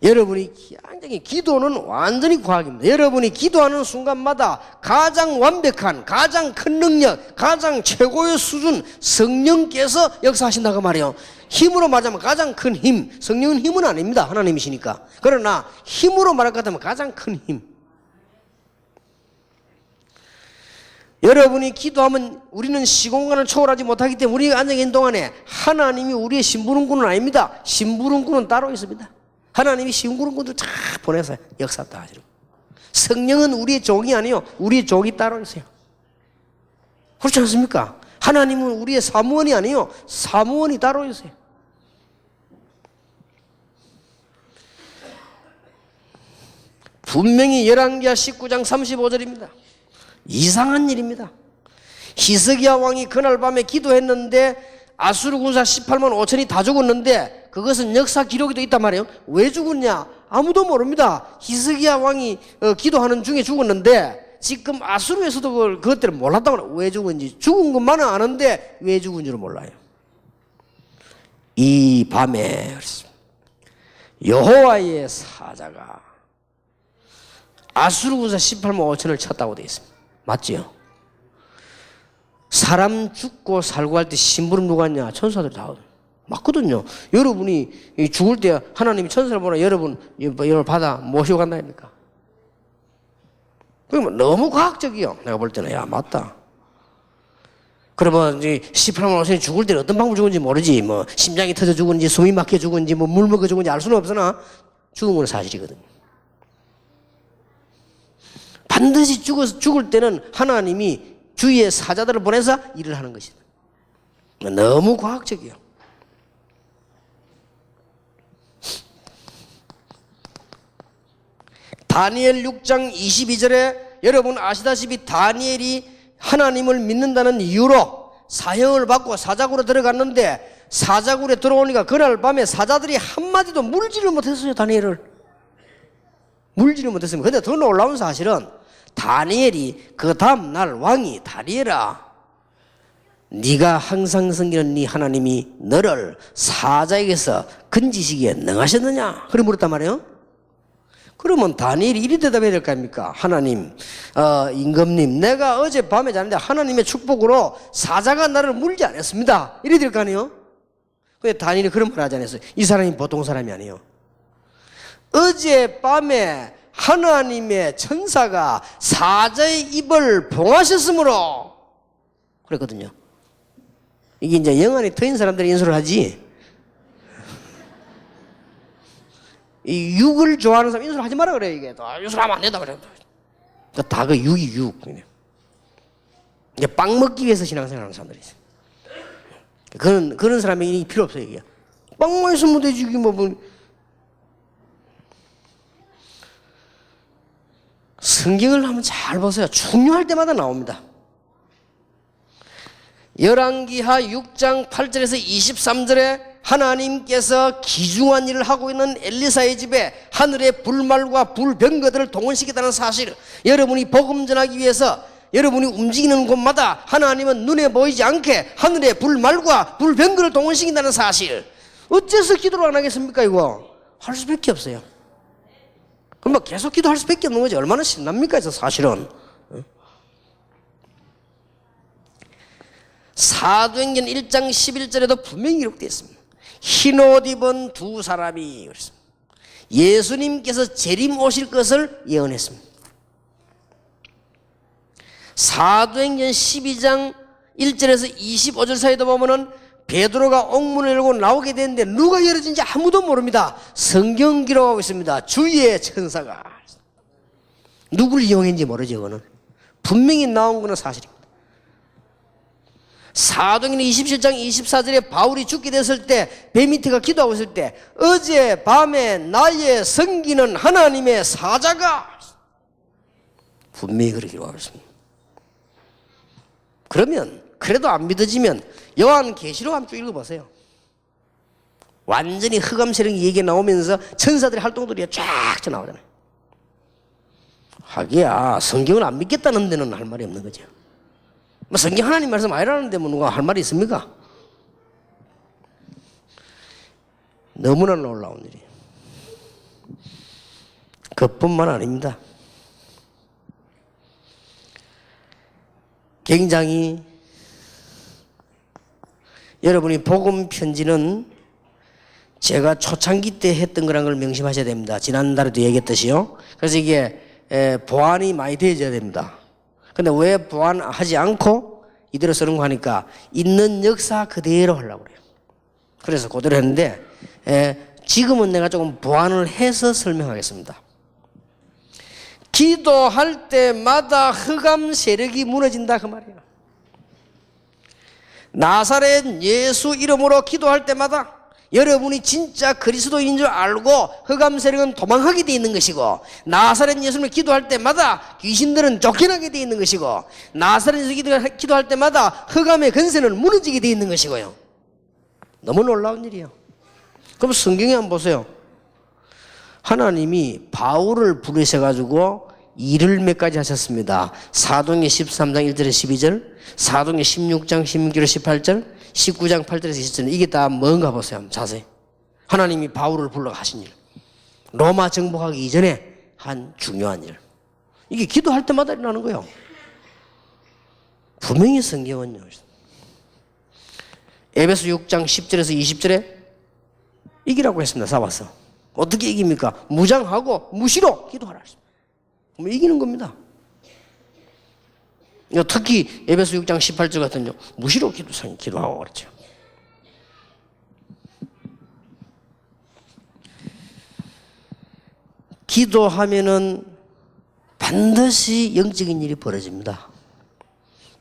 여러분이 굉장히 기도는 완전히 과학입니다. 여러분이 기도하는 순간마다 가장 완벽한, 가장 큰 능력, 가장 최고의 수준 성령께서 역사하신다고 말이에요. 힘으로 말하자면 가장 큰 힘. 성령은 힘은 아닙니다. 하나님이시니까. 그러나 힘으로 말할 것 같으면 가장 큰 힘. 여러분이 기도하면 우리는 시공간을 초월하지 못하기 때문에 우리가 앉아있는 동안에 하나님이 우리의 심부름꾼은 아닙니다. 심부름꾼은 따로 있습니다. 하나님이 심부름꾼들 쫙 보내서 역사 다 하시는. 성령은 우리의 종이 아니요. 우리의 종이 따로 있어요. 그렇지 않습니까? 하나님은 우리의 사무원이 아니요. 사무원이 따로 있어요. 분명히 열왕기하 19장 35절입니다. 이상한 일입니다. 히스기야 왕이 그날 밤에 기도했는데 아수르 군사 18만 5천이 다 죽었는데 그것은 역사 기록에도 있단 말이에요. 왜 죽었냐? 아무도 모릅니다. 히스기야 왕이 기도하는 중에 죽었는데 지금 아수르에서도 그것들을 몰랐다고 그래요. 왜 죽은지. 죽은 것만은 아는데 왜 죽은지를 몰라요. 이 밤에 여호와의 사자가 아수르 군사 18만 5천을 쳤다고 되어 있습니다. 맞지요? 사람 죽고 살고 할 때 심부름 누가 했냐? 천사들이 다 맞거든요. 여러분이 죽을 때 하나님이 천사를 보나 여러분 받아 모시고 간다 아닙니까? 그러면 너무 과학적이요. 내가 볼 때는 야 맞다. 그러면 18만 5천이 죽을 때는 어떤 방법으로 죽은지 모르지. 뭐 심장이 터져 죽은지 숨이 막혀 죽은지 뭐 물 먹어 죽은지 알 수는 없으나 죽은 건 사실이거든요. 반드시 죽을 때는 하나님이 주위의 사자들을 보내서 일을 하는 것이다. 너무 과학적이요. 다니엘 6장 22절에 여러분 아시다시피 다니엘이 하나님을 믿는다는 이유로 사형을 받고 사자굴에 들어갔는데 사자굴에 들어오니까 그날 밤에 사자들이 한마디도 물지를 못했어요. 다니엘을 물지를 못했습니다. 근데 더 놀라운 사실은 다니엘이 그 다음날 왕이 다니엘아 네가 항상 섬기는 네 하나님이 너를 사자에게서 건지시기에 능하셨느냐? 그래 물었단 말이에요. 그러면 다니엘이 이리 대답해야 될 거 아닙니까? 하나님, 임금님, 내가 어젯밤에 잤는데 하나님의 축복으로 사자가 나를 물지 않았습니다. 이리 될 거 아니에요? 근데 다니엘이 그런 말 하지 않았어요. 이 사람이 보통 사람이 아니에요. 어젯밤에 하나님의 천사가 사자의 입을 봉하셨으므로 그랬거든요. 이게 이제 영안이 트인 사람들이 인수를 하지. 이 육을 좋아하는 사람 인수를 하지 마라 그래. 이게 인수하면 안 된다 그래. 다 그 육이 육. 이제 빵 먹기 위해서 신앙생활하는 사람들이 있어요. 그런 사람이 필요 없어요. 이게 빵만 있으면 되지. 뭐 성경을 한번 잘 보세요. 중요할 때마다 나옵니다. 열왕기하 6장 8절에서 23절에 하나님께서 기중한 일을 하고 있는 엘리사의 집에 하늘의 불말과 불병거들을 동원시키다는 사실, 여러분이 복음 전하기 위해서 여러분이 움직이는 곳마다 하나님은 눈에 보이지 않게 하늘의 불말과 불병거를 동원시킨다는 사실, 어째서 기도를 안 하겠습니까? 이거 할 수밖에 없어요. 그럼 뭐 계속 기도할 수밖에 없는 거지. 얼마나 신납니까? 저 사실은. 사도행전 1장 11절에도 분명히 기록되어 있습니다. 흰옷 입은 두 사람이 그랬습니다. 예수님께서 재림 오실 것을 예언했습니다. 사도행전 12장 1절에서 25절 사이도 보면은 베드로가 옥문을 열고 나오게 되는데 누가 열어진지 아무도 모릅니다. 성경 기록하고 있습니다. 주의 천사가. 누구를 이용했는지 모르죠. 그거는 분명히 나온 거는 사실입니다. 사도행전 27장 24절에 바울이 죽게 됐을 때 베미트가 기도하고 있을 때 어제 밤에 나의 섬기는 하나님의 사자가, 분명히 그렇게 기록하고 있습니다. 그러면 그래도 안 믿어지면 요한계시록 한번 쭉 읽어보세요. 완전히 흑암세력이 얘기 나오면서 천사들의 활동들이 쫙 나오잖아요. 하기야 성경을 안 믿겠다는 데는 할 말이 없는 거죠. 뭐 성경 하나님 말씀 아니라는데 뭐 누가 할 말이 있습니까? 너무나 놀라운 일이에요. 그뿐만 아닙니다. 굉장히 여러분이 복음 편지는 제가 초창기 때 했던 거란 걸 명심하셔야 됩니다. 지난달에도 얘기했듯이요. 그래서 이게 보완이 많이 되어져야 됩니다. 근데 왜 보완하지 않고 이대로 쓰는 거 하니까 있는 역사 그대로 하려고 그래요. 그래서 그대로 했는데 지금은 내가 조금 보완을 해서 설명하겠습니다. 기도할 때마다 흑암 세력이 무너진다 그 말이에요. 나사렛 예수 이름으로 기도할 때마다 여러분이 진짜 그리스도인 줄 알고 흑암 세력은 도망하게 돼 있는 것이고, 나사렛 예수님을 기도할 때마다 귀신들은 쫓겨나게 돼 있는 것이고, 나사렛 예수 기도할 때마다 흑암의 근세는 무너지게 돼 있는 것이고요. 너무 놀라운 일이에요. 그럼 성경에 한번 보세요. 하나님이 바울을 부르셔가지고 일을 몇 가지 하셨습니다. 사도행전 13장 1절에서 12절, 사도행전 16장 16절에서 18절, 19장 8절에서 20절. 이게 다 뭔가 보세요. 한번 자세히. 하나님이 바울을 불러 하신 일. 로마 정복하기 이전에 한 중요한 일. 이게 기도할 때마다 일어나는 거예요. 분명히 성경은요. 에베소 6장 10절에서 20절에 이기라고 했습니다. 싸워서. 어떻게 이깁니까? 무장하고 무시로 기도하라 했습니다. 그럼 이기는 겁니다. 특히 에베소 6장 18절 같은 경우 무시로 기도하고 그렇죠. 기도하면은 반드시 영적인 일이 벌어집니다.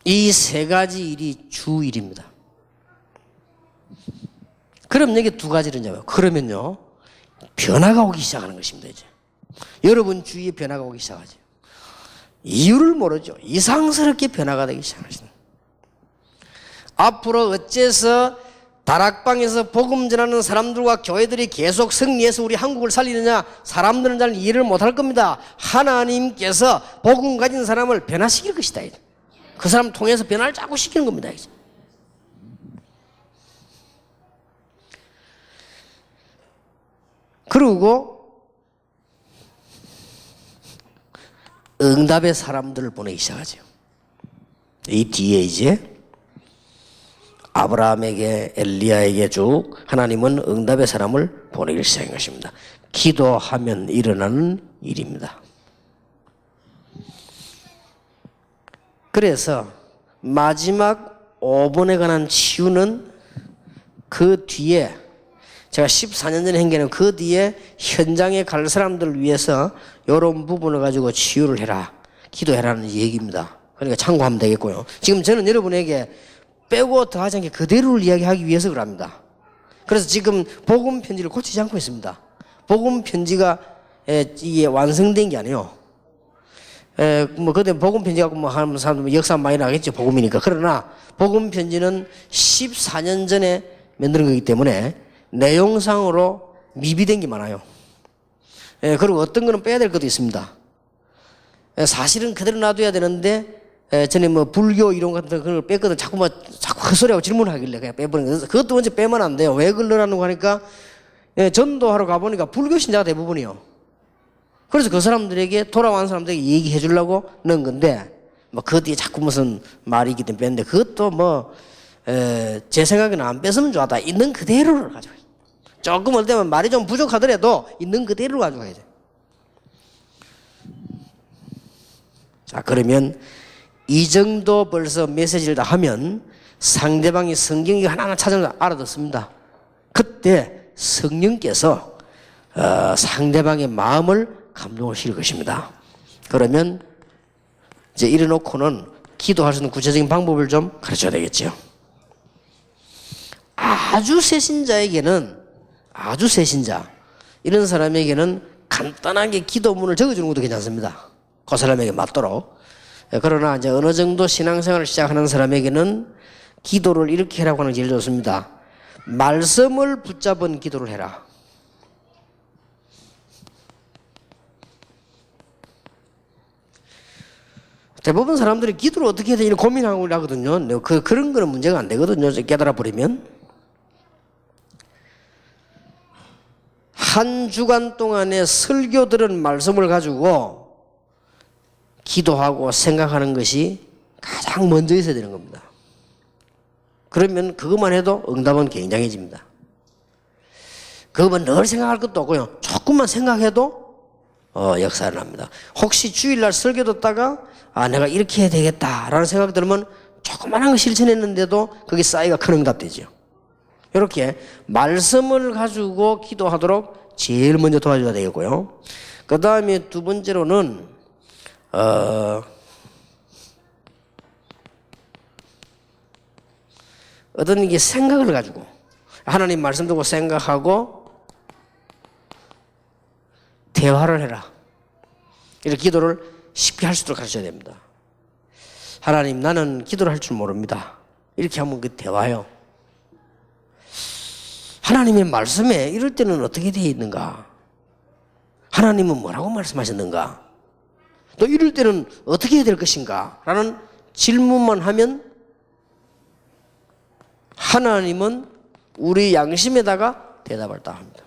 이 세 가지 일이 주일입니다. 그럼 여기 두 가지를 잡아요. 그러면요, 변화가 오기 시작하는 것입니다. 이제 여러분 주위에 변화가 오기 시작하죠. 이유를 모르죠. 이상스럽게 변화가 되기 시작하십니다. 앞으로 어째서 다락방에서 복음 전하는 사람들과 교회들이 계속 승리해서 우리 한국을 살리느냐? 사람들은 잘 이해를 못할 겁니다. 하나님께서 복음 가진 사람을 변화시킬 것이다. 그 사람 통해서 변화를 자꾸 시키는 겁니다. 그리고 응답의 사람들을 보내기 시작하죠. 이 뒤에 이제 아브라함에게, 엘리야에게 쭉 하나님은 응답의 사람을 보내기 시작한 것입니다. 기도하면 일어나는 일입니다. 그래서 마지막 5번에 관한 치유는 그 뒤에, 제가 14년 전에 한 게는 그 뒤에 현장에 갈 사람들을 위해서 이런 부분을 가지고 치유를 해라, 기도해라는 얘기입니다. 그러니까 참고하면 되겠고요. 지금 저는 여러분에게 빼고 더하지 않게 그대로를 이야기하기 위해서 그럽니다. 그래서 지금 복음 편지를 고치지 않고 있습니다. 복음 편지가 이게 완성된 게 아니에요. 그때 복음 편지 갖고 하는 사람들 역사 많이 나겠죠. 복음이니까. 그러나 복음 편지는 14년 전에 만든 거기 때문에 내용상으로 미비된 게 많아요. 그리고 어떤 거는 빼야 될 것도 있습니다. 사실은 그대로 놔둬야 되는데 전에 불교 이론 같은 걸 뺐거든. 자꾸 헛소리하고 질문하길래 그냥 빼버린 거예요. 그것도 언제 빼면 안 돼요. 왜 그러라고 하니까 전도하러 가보니까 불교 신자가 대부분이요. 그래서 그 사람들에게, 돌아온 사람들에게 얘기해 주려고 넣은 건데, 그 뒤에 자꾸 무슨 말이 있기 때문에 뺐는데, 그것도 제 생각에는 안 뺐으면 좋았다. 있는 그대로를 가져가요. 조금 올 때면 말이 좀 부족하더라도 있는 그대로를 가져가야 돼. 자, 그러면 이 정도 벌써 메시지를 다 하면 상대방이 성경이 하나하나 찾아서 알아듣습니다. 그때 성령께서 상대방의 마음을 감동을 실을 것입니다. 그러면 이제 이래놓고는 기도할 수 있는 구체적인 방법을 좀 가르쳐야 되겠죠. 아주 새 신자 이런 사람에게는 간단하게 기도문을 적어주는 것도 괜찮습니다. 그 사람에게 맞도록. 그러나 이제 어느 정도 신앙생활을 시작하는 사람에게는 기도를 이렇게 하라고 하는 게 제일 좋습니다. 말씀을 붙잡은 기도를 해라. 대부분 사람들이 기도를 어떻게 해야 되나 고민하고 하거든요. 그런 거는 문제가 안 되거든요. 깨달아 버리면. 한 주간 동안에 설교 들은 말씀을 가지고 기도하고 생각하는 것이 가장 먼저 있어야 되는 겁니다. 그러면 그것만 해도 응답은 굉장해집니다. 그것만 늘 생각할 것도 없고요. 조금만 생각해도 역사를 합니다. 혹시 주일날 설교 듣다가 내가 이렇게 해야 되겠다라는 생각이 들면 조그만한 거 실천했는데도 그게 쌓이가 큰 응답 되죠. 이렇게 말씀을 가지고 기도하도록 제일 먼저 도와줘야 되겠고요. 그 다음에 두 번째로는 어떤 이게 생각을 가지고 하나님 말씀 듣고 생각하고 대화를 해라. 이렇게 기도를 쉽게 할 수 있도록 가르쳐야 됩니다. 하나님, 나는 기도를 할 줄 모릅니다. 이렇게 하면 그 대화요. 하나님의 말씀에 이럴 때는 어떻게 되어 있는가? 하나님은 뭐라고 말씀하셨는가? 또 이럴 때는 어떻게 해야 될 것인가? 라는 질문만 하면 하나님은 우리 양심에다가 대답을 다 합니다.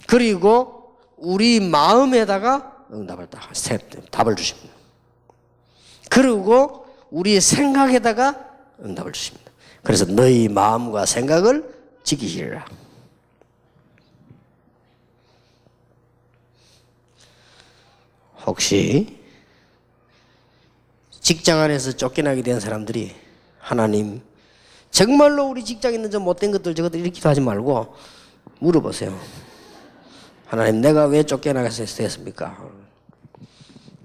그리고 우리 마음에다가 응답을 다 답을 주십니다. 그리고 우리 생각에다가 응답을 주십니다. 그래서 너희 마음과 생각을 지키시리라. 혹시 직장 안에서 쫓겨나게 된 사람들이 하나님 정말로 우리 직장에 있는 저 못된 것들 저것들 이렇게 하지 말고 물어보세요. 하나님 내가 왜 쫓겨나게 됐습니까?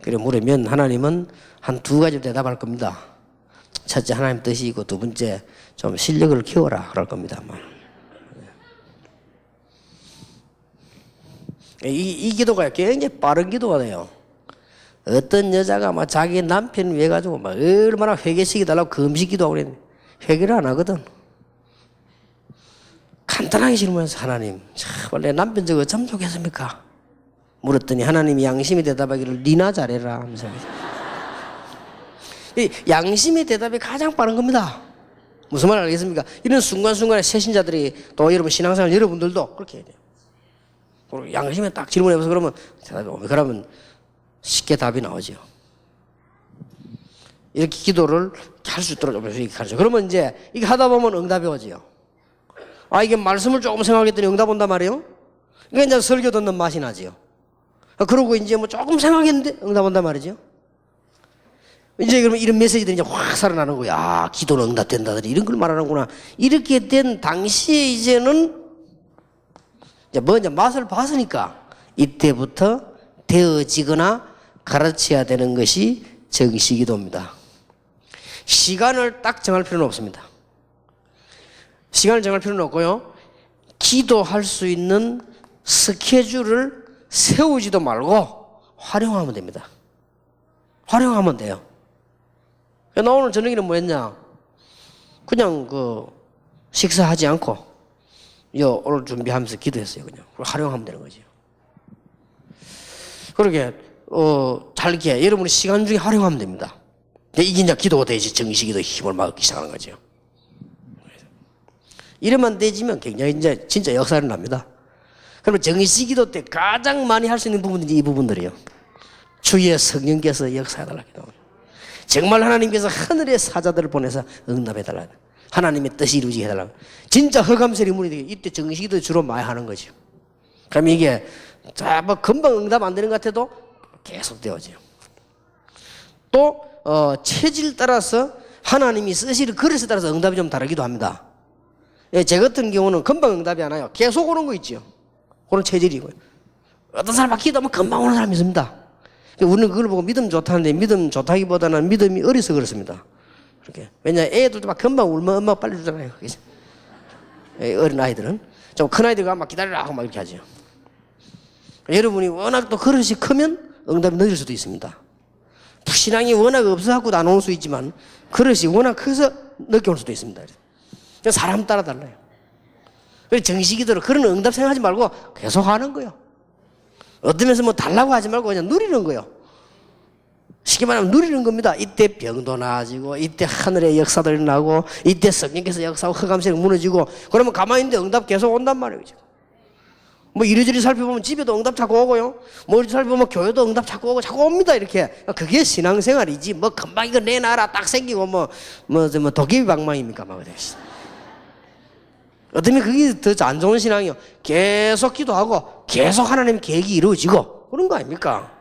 그래 물으면 하나님은 한 두 가지 대답할 겁니다. 첫째 하나님 뜻이고 두 번째 좀 실력을 키워라 그럴 겁니다. 이 기도가 굉장히 빠른 기도가 돼요. 어떤 여자가 막 자기 남편 위해 가지고 막 얼마나 회개시키 달라고 금식 기도하고 그랬는데 회개를 안 하거든. 간단하게 질문해서 하나님 정말 내 남편 저거 참 좋겠습니까? 물었더니 하나님이 양심이 대답하기를 니나 잘해라 하면서 이 양심의 대답이 가장 빠른 겁니다. 무슨 말 알겠습니까? 이런 순간순간에 새신자들이 또 여러분 신앙생활 여러분들도 그렇게 해야 돼요. 양심에 딱 질문해봐서 그러면 대답이 오면 그러면 쉽게 답이 나오죠. 이렇게 기도를 할 수 있도록 이렇게 가르쳐. 그러면 이제 이게 하다 보면 응답이 오지요. 아 이게 말씀을 조금 생각했더니 응답 온단 말이에요. 이게 이제 설교 듣는 맛이 나지요. 그러고 이제 뭐 조금 생각했는데 응답 온단 말이죠. 이제 그러면 이런 메시지들이 이제 확 살아나는 거야. 아, 기도는 응답된다더니 이런 걸 말하는구나. 이렇게 된 당시에 이제는 이제 먼저 맛을 봤으니까 이때부터 되어지거나 가르쳐야 되는 것이 정시기도입니다. 시간을 딱 정할 필요는 없습니다. 시간을 정할 필요는 없고요. 기도할 수 있는 스케줄을 세우지도 말고 활용하면 됩니다. 활용하면 돼요. 나 오늘 저녁에는 뭐 했냐? 그냥 식사하지 않고 오늘 준비하면서 기도했어요. 그냥 활용하면 되는 거죠. 그러게 잘 이렇게 여러분의 시간 중에 활용하면 됩니다. 이게 이제 기도가 되지 정시기도 힘을 막기 시작하는 거죠. 이러면 되지면 굉장히 이제 진짜 역사를 납니다. 그러면 정시기도 때 가장 많이 할 수 있는 부분들이 이 부분들이에요. 주의 성령께서 역사해달라 기도합니다. 정말 하나님께서 하늘의 사자들을 보내서 응답해달라. 하나님의 뜻이 이루어지게 해달라. 진짜 허감설이 문이 되게 이때 정시기도 주로 많이 하는 거죠. 그럼 이게 뭐 금방 응답 안 되는 것 같아도 계속 되어져요. 또 체질 따라서 하나님이 쓰실 그릇에 따라서 응답이 좀 다르기도 합니다. 예, 제 같은 경우는 금방 응답이 안 와요. 계속 오는 거 있죠. 그런 체질이고요. 어떤 사람 막 기도하면 금방 오는 사람이 있습니다. 우리는 그걸 보고 믿음 좋다는데 믿음 좋다기보다는 믿음이 어려서 그렇습니다. 그렇게. 왜냐 애들도 막 금방 울면 엄마가 빨리 주잖아요. 어린 아이들은. 좀 큰 아이들과 막 기다리라 하고 막 이렇게 하죠. 여러분이 워낙 또 그릇이 크면 응답이 늦을 수도 있습니다. 신앙이 워낙 없어갖고도 안 올 수 있지만 그릇이 워낙 커서 늦게 올 수도 있습니다. 사람 따라 달라요. 정시기도로 그런 응답 생각하지 말고 계속 하는 거예요. 어떤 면에서 뭐 달라고 하지 말고 그냥 누리는 거예요. 쉽게 말하면 누리는 겁니다. 이때 병도 나아지고 이때 하늘의 역사들이 나고 이때 성령께서 역사하고 흑암색이 무너지고 그러면 가만히 있는데 응답 계속 온단 말이에요. 뭐 이리저리 살펴보면 집에도 응답 자꾸 오고요. 뭐 이리 살펴보면 교회도 응답 자꾸 오고 자꾸 옵니다. 이렇게. 그게 신앙생활이지. 뭐 금방 이거 내놔라 딱 생기고 뭐 도깨비 방망입니까? 막 어쩌면 그게 더 안 좋은 신앙이요. 계속 기도하고 계속 하나님 계획이 이루어지고 그런 거 아닙니까?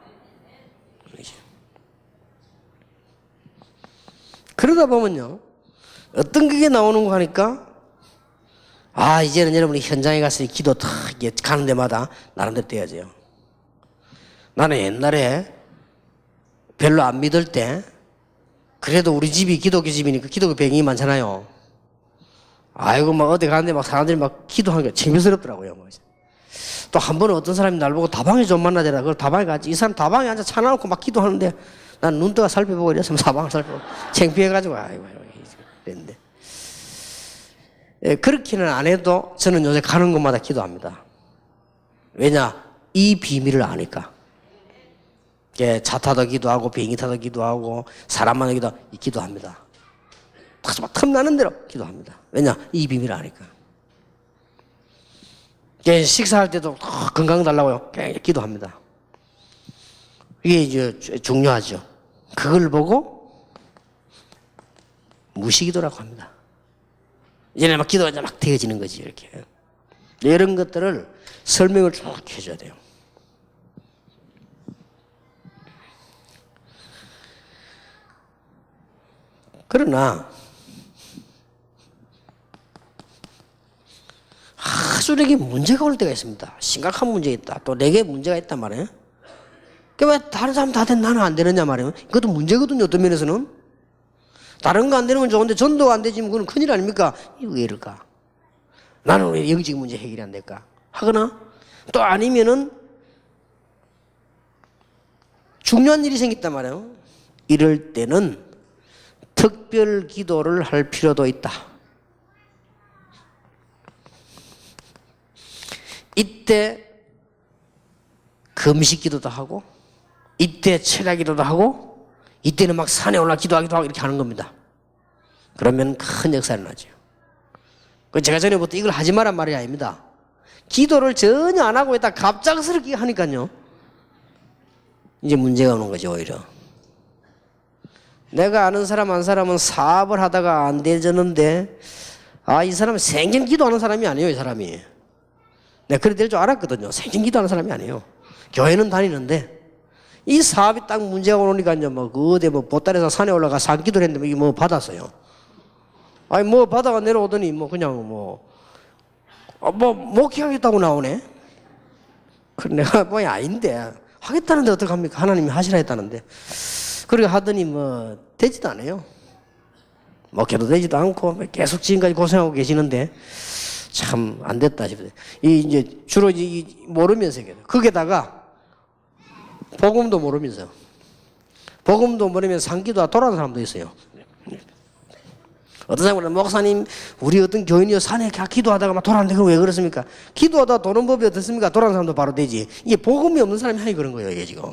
그러다 보면요. 어떤 그게 나오는 거 하니까 이제는 여러분이 현장에 가서 기도 탁 가는 데마다 나름대로 떼야죠. 나는 옛날에 별로 안 믿을 때 그래도 우리 집이 기독교 집이니까 기독교 배경이 많잖아요. 아이고 막 어디 가는데 막 사람들이 막 기도하는 게 재미스럽더라고요. 또 한 번은 어떤 사람이 날 보고 다방에 좀 만나자라. 그걸 다방에 갔지. 이 사람 다방에 앉아 차 놔놓고 막 기도하는데 난 눈떠가 살펴보고 이랬으면 사방을 살펴보고 창피해가지고 아이고 그랬는데 그렇게는 안 해도 저는 요새 가는 곳마다 기도합니다. 왜냐? 이 비밀을 아니까. 차 타도 기도하고 비행기 타도 기도하고 사람 만나도 기도합니다. 틈나는 대로 기도합니다. 왜냐? 이 비밀을 아니까. 식사할 때도 건강 달라고요. 기도합니다. 이게 이제 중요하죠. 그걸 보고 무시기도라고 합니다. 얘네 막 기도가 이제 막 되어지는 거지, 이렇게. 이런 것들을 설명을 쭉 해줘야 돼요. 그러나 아주 내게 문제가 올 때가 있습니다. 심각한 문제가 있다. 또 내게 문제가 있단 말이에요. 왜 다른 사람 다 된 나는 안 되느냐 말이에요. 그것도 문제거든요. 어떤 면에서는. 다른 거 안 되는 건 좋은데 전도가 안 되지 그건 큰일 아닙니까? 이거 왜 이럴까? 나는 왜 영적 문제 해결이 안 될까? 하거나 또 아니면은 중요한 일이 생겼단 말이에요. 이럴 때는 특별 기도를 할 필요도 있다. 이때 금식 기도도 하고 이때 철야 기도도 하고 이때는 막 산에 올라 기도하기도 하고 이렇게 하는 겁니다. 그러면 큰 역사를 나죠. 제가 전에부터 이걸 하지 말란 말이 아닙니다. 기도를 전혀 안 하고 있다 갑작스럽게 하니까요. 이제 문제가 오는 거죠, 오히려. 내가 아는 사람 한 사람은 사업을 하다가 안 되졌는데 이 사람은 생전 기도하는 사람이 아니에요, 이 사람이. 내가 그래 될 줄 알았거든요. 생전 기도하는 사람이 아니에요. 교회는 다니는데 이 사업이 딱 문제가 오니까요, 어디 보따리에서 산에 올라가 산기도를 했는데 이게 받았어요. 받아가 내려오더니 그냥 목회하겠다고 나오네. 그래 내가 아닌데 하겠다는데 어떡합니까? 하나님이 하시라 했다는데. 그렇게 하더니 되지도 않아요. 목회도 되지도 않고 계속 지금까지 고생하고 계시는데 참 안 됐다 싶어요. 이제 주로 모르면서 거기다가 복음도 모르면서 상기도가 돌아가는 사람도 있어요. 어떤 사람은 목사님 우리 어떤 교인이요 산에 기도하다가 막 돌아왔는데 왜 그렇습니까? 기도하다가 도는 법이 어떻습니까? 돌아가는 사람도 바로 되지. 이게 복음이 없는 사람이 하니 그런 거예요, 이게 지금.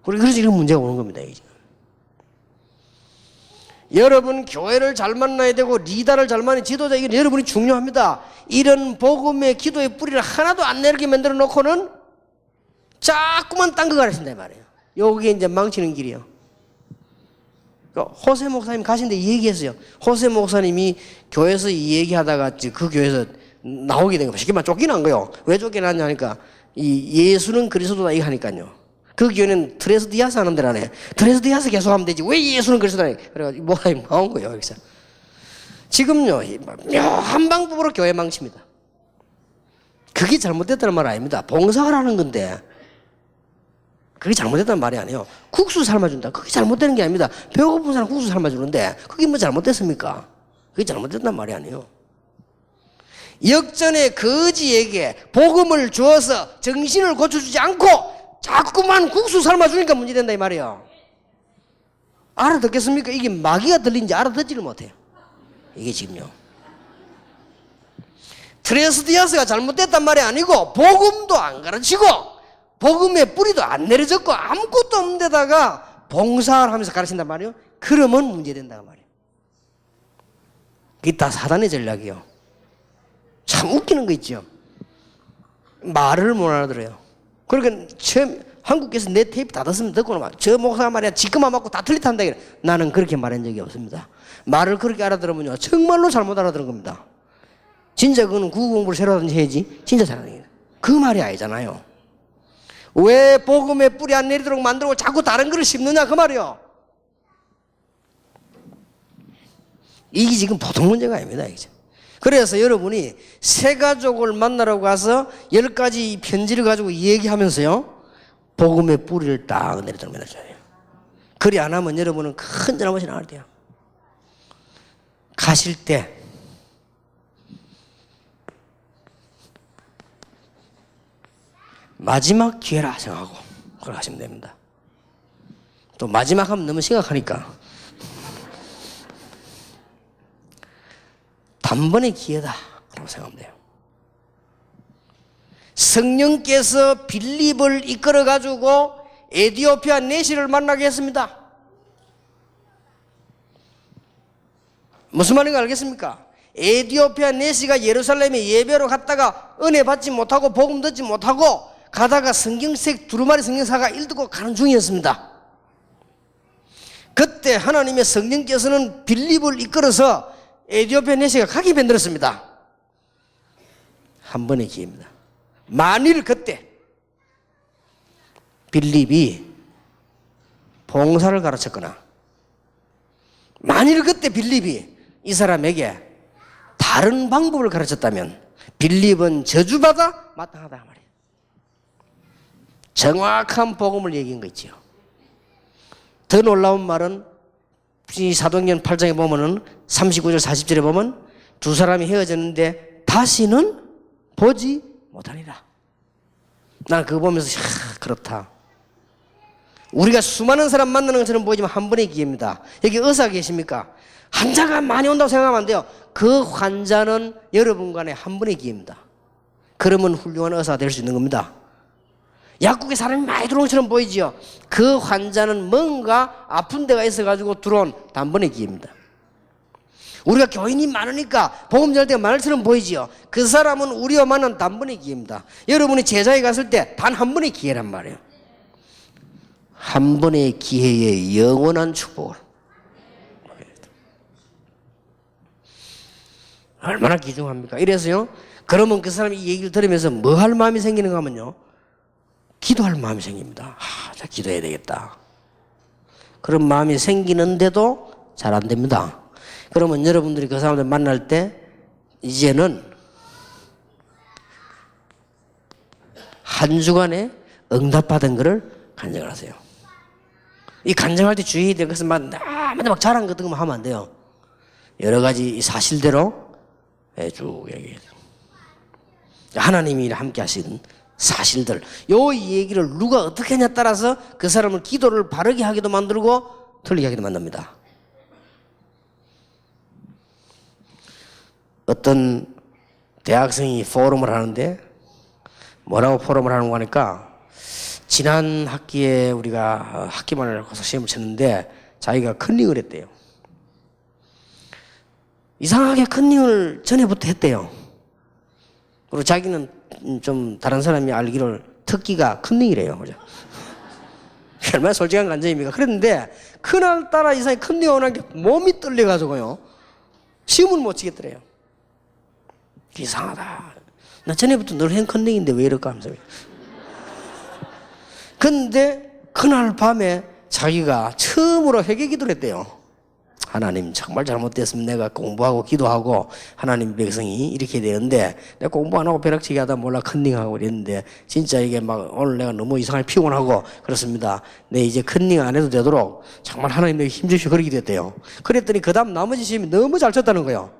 그래서 이런 문제가 오는 겁니다, 이게 지금. 여러분 교회를 잘 만나야 되고 리더를 잘 만나야 지도자 이건 여러분이 중요합니다. 이런 복음의 기도의 뿌리를 하나도 안 내리게 만들어 놓고는 자꾸만 딴 거 가르친다 이 말이에요. 여기에 이제 망치는 길이에요. 호세 목사님 가신데 이 얘기했어요. 호세 목사님이 교회에서 이 얘기하다가 그 교회에서 나오게 된 거예요. 쉽게 말해 쫓겨난 거예요. 왜 쫓겨났냐 하니까 예수는 그리스도다 이거 하니까요. 그 교회는 트레스 디아스 하는 데라네. 트레스 디아스 계속 하면 되지. 왜 예수는 그리스도다. 그래가지고 목사님 나온 거예요. 여기서. 지금요 묘한 방법으로 교회 망칩니다. 그게 잘못됐다는 말 아닙니다. 봉사하라는 건데 그게 잘못됐다는 말이 아니에요. 국수 삶아준다. 그게 잘못되는 게 아닙니다. 배고픈 사람 국수 삶아주는데 그게 잘못됐습니까? 그게 잘못됐다는 말이 아니에요. 역전의 거지에게 복음을 주어서 정신을 고쳐주지 않고 자꾸만 국수 삶아주니까 문제된다 이 말이에요. 알아듣겠습니까? 이게 마귀가 들린지 알아듣지를 못해요. 이게 지금요. 트레스디아스가 잘못됐단 말이 아니고 복음도 안 가르치고 복음의 뿌리도 안 내려졌고 아무것도 없는 데다가 봉사를 하면서 가르친단 말이에요. 그러면 문제된단 말이에요. 그게 다 사단의 전략이에요. 참 웃기는 거 있죠. 말을 못 알아들어요. 그러니까 처음 한국에서 내 테이프 다 듣고 저 목사가 말이야 지금만 맞고 다 틀리단다. 나는 그렇게 말한 적이 없습니다. 말을 그렇게 알아들으면요 정말로 잘못 알아들은 겁니다. 진짜 그거는 국어 공부를 새로 하든지 해야지 진짜 잘하는 거예요. 그 말이 아니잖아요. 왜 복음의 뿌리 안 내리도록 만들고 자꾸 다른 거를 심느냐 그 말이요. 이게 지금 보통 문제가 아닙니다. 이게. 그래서 여러분이 새 가족을 만나러 가서 10가지 편지를 가지고 얘기하면서요 복음의 뿌리를 딱 내리도록 만들어줘야 돼요. 그리 안 하면 여러분은 큰 잘못이 나올 때요. 가실 때 마지막 기회라 생각하고 그걸 하시면 됩니다. 또 마지막 하면 너무 심각하니까 단번에 기회다 라고 생각하면 돼요. 성령께서 빌립을 이끌어 가지고 에디오피아 내시를 만나게 했습니다. 무슨 말인가 알겠습니까? 에디오피아 내시가 예루살렘에 예배로 갔다가 은혜 받지 못하고 복음 듣지 못하고 가다가 성경책 두루마리 성경사가 읽고 가는 중이었습니다. 그때 하나님의 성령께서는 빌립을 이끌어서 에디오피아 내시가 가게 만들었습니다. 한 번의 기회입니다. 만일 그때 빌립이 봉사를 가르쳤거나 만일 그때 빌립이 이 사람에게 다른 방법을 가르쳤다면 빌립은 저주받아 마땅하다 말이에요. 정확한 복음을 얘기한 거 있지요. 더 놀라운 말은 이 사도행전 8장에 보면은 39절 40절에 보면 두 사람이 헤어졌는데 다시는 보지 못하리라. 나는 그거 보면서 그렇다. 우리가 수많은 사람 만나는 것처럼 보이지만 한 번의 기회입니다. 여기 의사 계십니까? 환자가 많이 온다고 생각하면 안 돼요. 그 환자는 여러분 간에 한 번의 기회입니다. 그러면 훌륭한 의사가 될 수 있는 겁니다. 약국에 사람이 많이 들어온 것처럼 보이지요. 그 환자는 뭔가 아픈 데가 있어가지고 들어온 단번의 기회입니다. 우리가 교인이 많으니까 복음 전할 때가 많을 처럼 보이지요. 그 사람은 우리와 만난 단번의 기회입니다. 여러분이 제자에 갔을 때 단 한 번의 기회란 말이에요. 한 번의 기회에 영원한 축복을. 얼마나 귀중합니까? 이래서요. 그러면 그 사람이 이 얘기를 들으면서 뭐 할 마음이 생기는가 하면요. 기도할 마음이 생깁니다. 자, 기도해야 되겠다. 그런 마음이 생기는데도 잘 안 됩니다. 그러면 여러분들이 그 사람들 만날 때 이제는 한 주간에 응답받은 것을 간증을 하세요. 이 간증할 때 주의해야 될 것은 막 자랑 같은 것만 하면 안 돼요. 여러 가지 사실대로 쭉 얘기해요. 하나님이 함께 하신 사실들, 요 얘기를 누가 어떻게 하냐에 따라서 그 사람을 기도를 바르게 하기도 만들고 틀리게 하기도 만듭니다. 어떤 대학생이 포럼을 하는데 뭐라고 포럼을 하는 거니까 지난 학기에 우리가 학기말을 거서 시험을 쳤는데 자기가 컨닝을 했대요. 이상하게 컨닝을 전에부터 했대요. 그리고 자기는 좀 다른 사람이 알기를 특기가 컨닝이래요. 그죠? 얼마나 솔직한 간증입니까? 그랬는데 그날따라 이상하게 컨닝을 하는 게 몸이 떨려가지고요. 시험을 못 치겠더래요. 이상하다. 나 전에부터 늘 한 컨닝인데 왜 이럴까 하면서. 근데 그날 밤에 자기가 처음으로 회개 기도를 했대요. 하나님 정말 잘못됐으면 내가 공부하고 기도하고 하나님 백성이 이렇게 되는데 내가 공부 안 하고 벼락치기 하다 몰라 컨닝하고 이랬는데 진짜 이게 막 오늘 내가 너무 이상하게 피곤하고 그렇습니다. 내 이제 컨닝 안 해도 되도록 정말 하나님 내게 힘주시고 그러게 됐대요. 그랬더니 그 다음 나머지 시험이 너무 잘 쳤다는 거예요.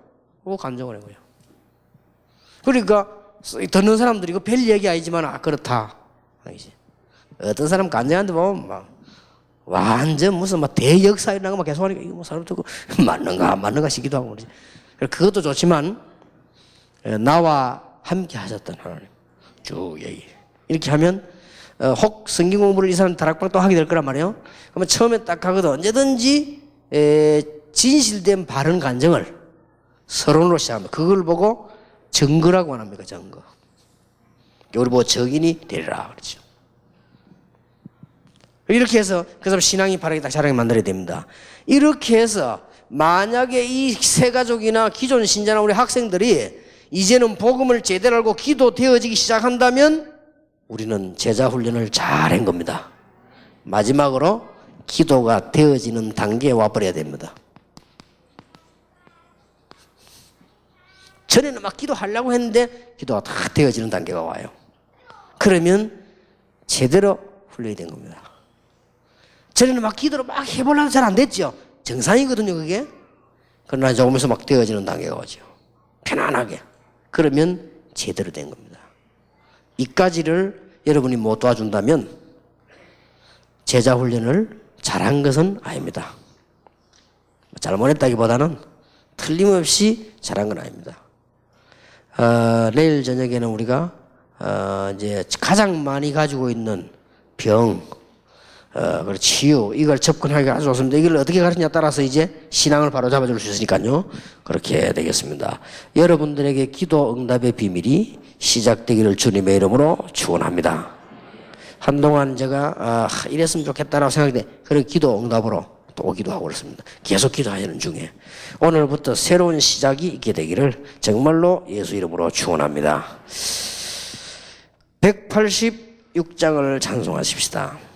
그거 간증을 한 거예요. 그러니까 듣는 사람들이 이거 별 얘기 아니지만 그렇다. 어떤 사람 간증하는데 보면 막 완전 무슨 막 대역사 이런 거 막 계속 하니까 이거 뭐 사람 듣고 맞는가 안 맞는가 싶기도 하고 그러지. 그것도 좋지만 나와 함께 하셨던 하나님 쭉 얘기 이렇게 하면 혹 성경 공부를 이 사람 다락방 또 하게 될 거란 말이에요. 그러면 처음에 딱 하거든 언제든지 진실된 바른 간증을 서론으로 시작합니다. 그걸 보고 증거라고 안 합니까? 증거. 우리 보고 적인이 되리라 그렇죠. 이렇게 해서 그 사람 신앙이 바르게 딱 자라게 만들어야 됩니다. 이렇게 해서 만약에 이 세 가족이나 기존 신자나 우리 학생들이 이제는 복음을 제대로 알고 기도 되어지기 시작한다면 우리는 제자 훈련을 잘 한 겁니다. 마지막으로 기도가 되어지는 단계에 와버려야 됩니다. 전에는 막 기도하려고 했는데 기도가 다 되어지는 단계가 와요. 그러면 제대로 훈련이 된 겁니다. 전에는 막 기도를 막 해보려고 잘 안 됐죠. 정상이거든요, 그게. 그러나 조금씩 막 되어지는 단계가 오죠. 편안하게. 그러면 제대로 된 겁니다. 이까지를 여러분이 못 도와준다면 제자 훈련을 잘한 것은 아닙니다. 잘못했다기보다는 틀림없이 잘한 건 아닙니다. 내일 저녁에는 우리가 이제 가장 많이 가지고 있는 병, 그리고 치유, 이걸 접근하기가 아주 좋습니다. 이걸 어떻게 가르치냐에 따라서 이제 신앙을 바로 잡아줄 수 있으니까요. 그렇게 되겠습니다. 여러분들에게 기도 응답의 비밀이 시작되기를 주님의 이름으로 축원합니다. 한동안 제가 이랬으면 좋겠다라고 생각했는데 그런 기도 응답으로 또 기도하고 그렇습니다. 계속 기도하는 중에 오늘부터 새로운 시작이 있게 되기를 정말로 예수 이름으로 축원합니다. 186장을 찬송하십시다.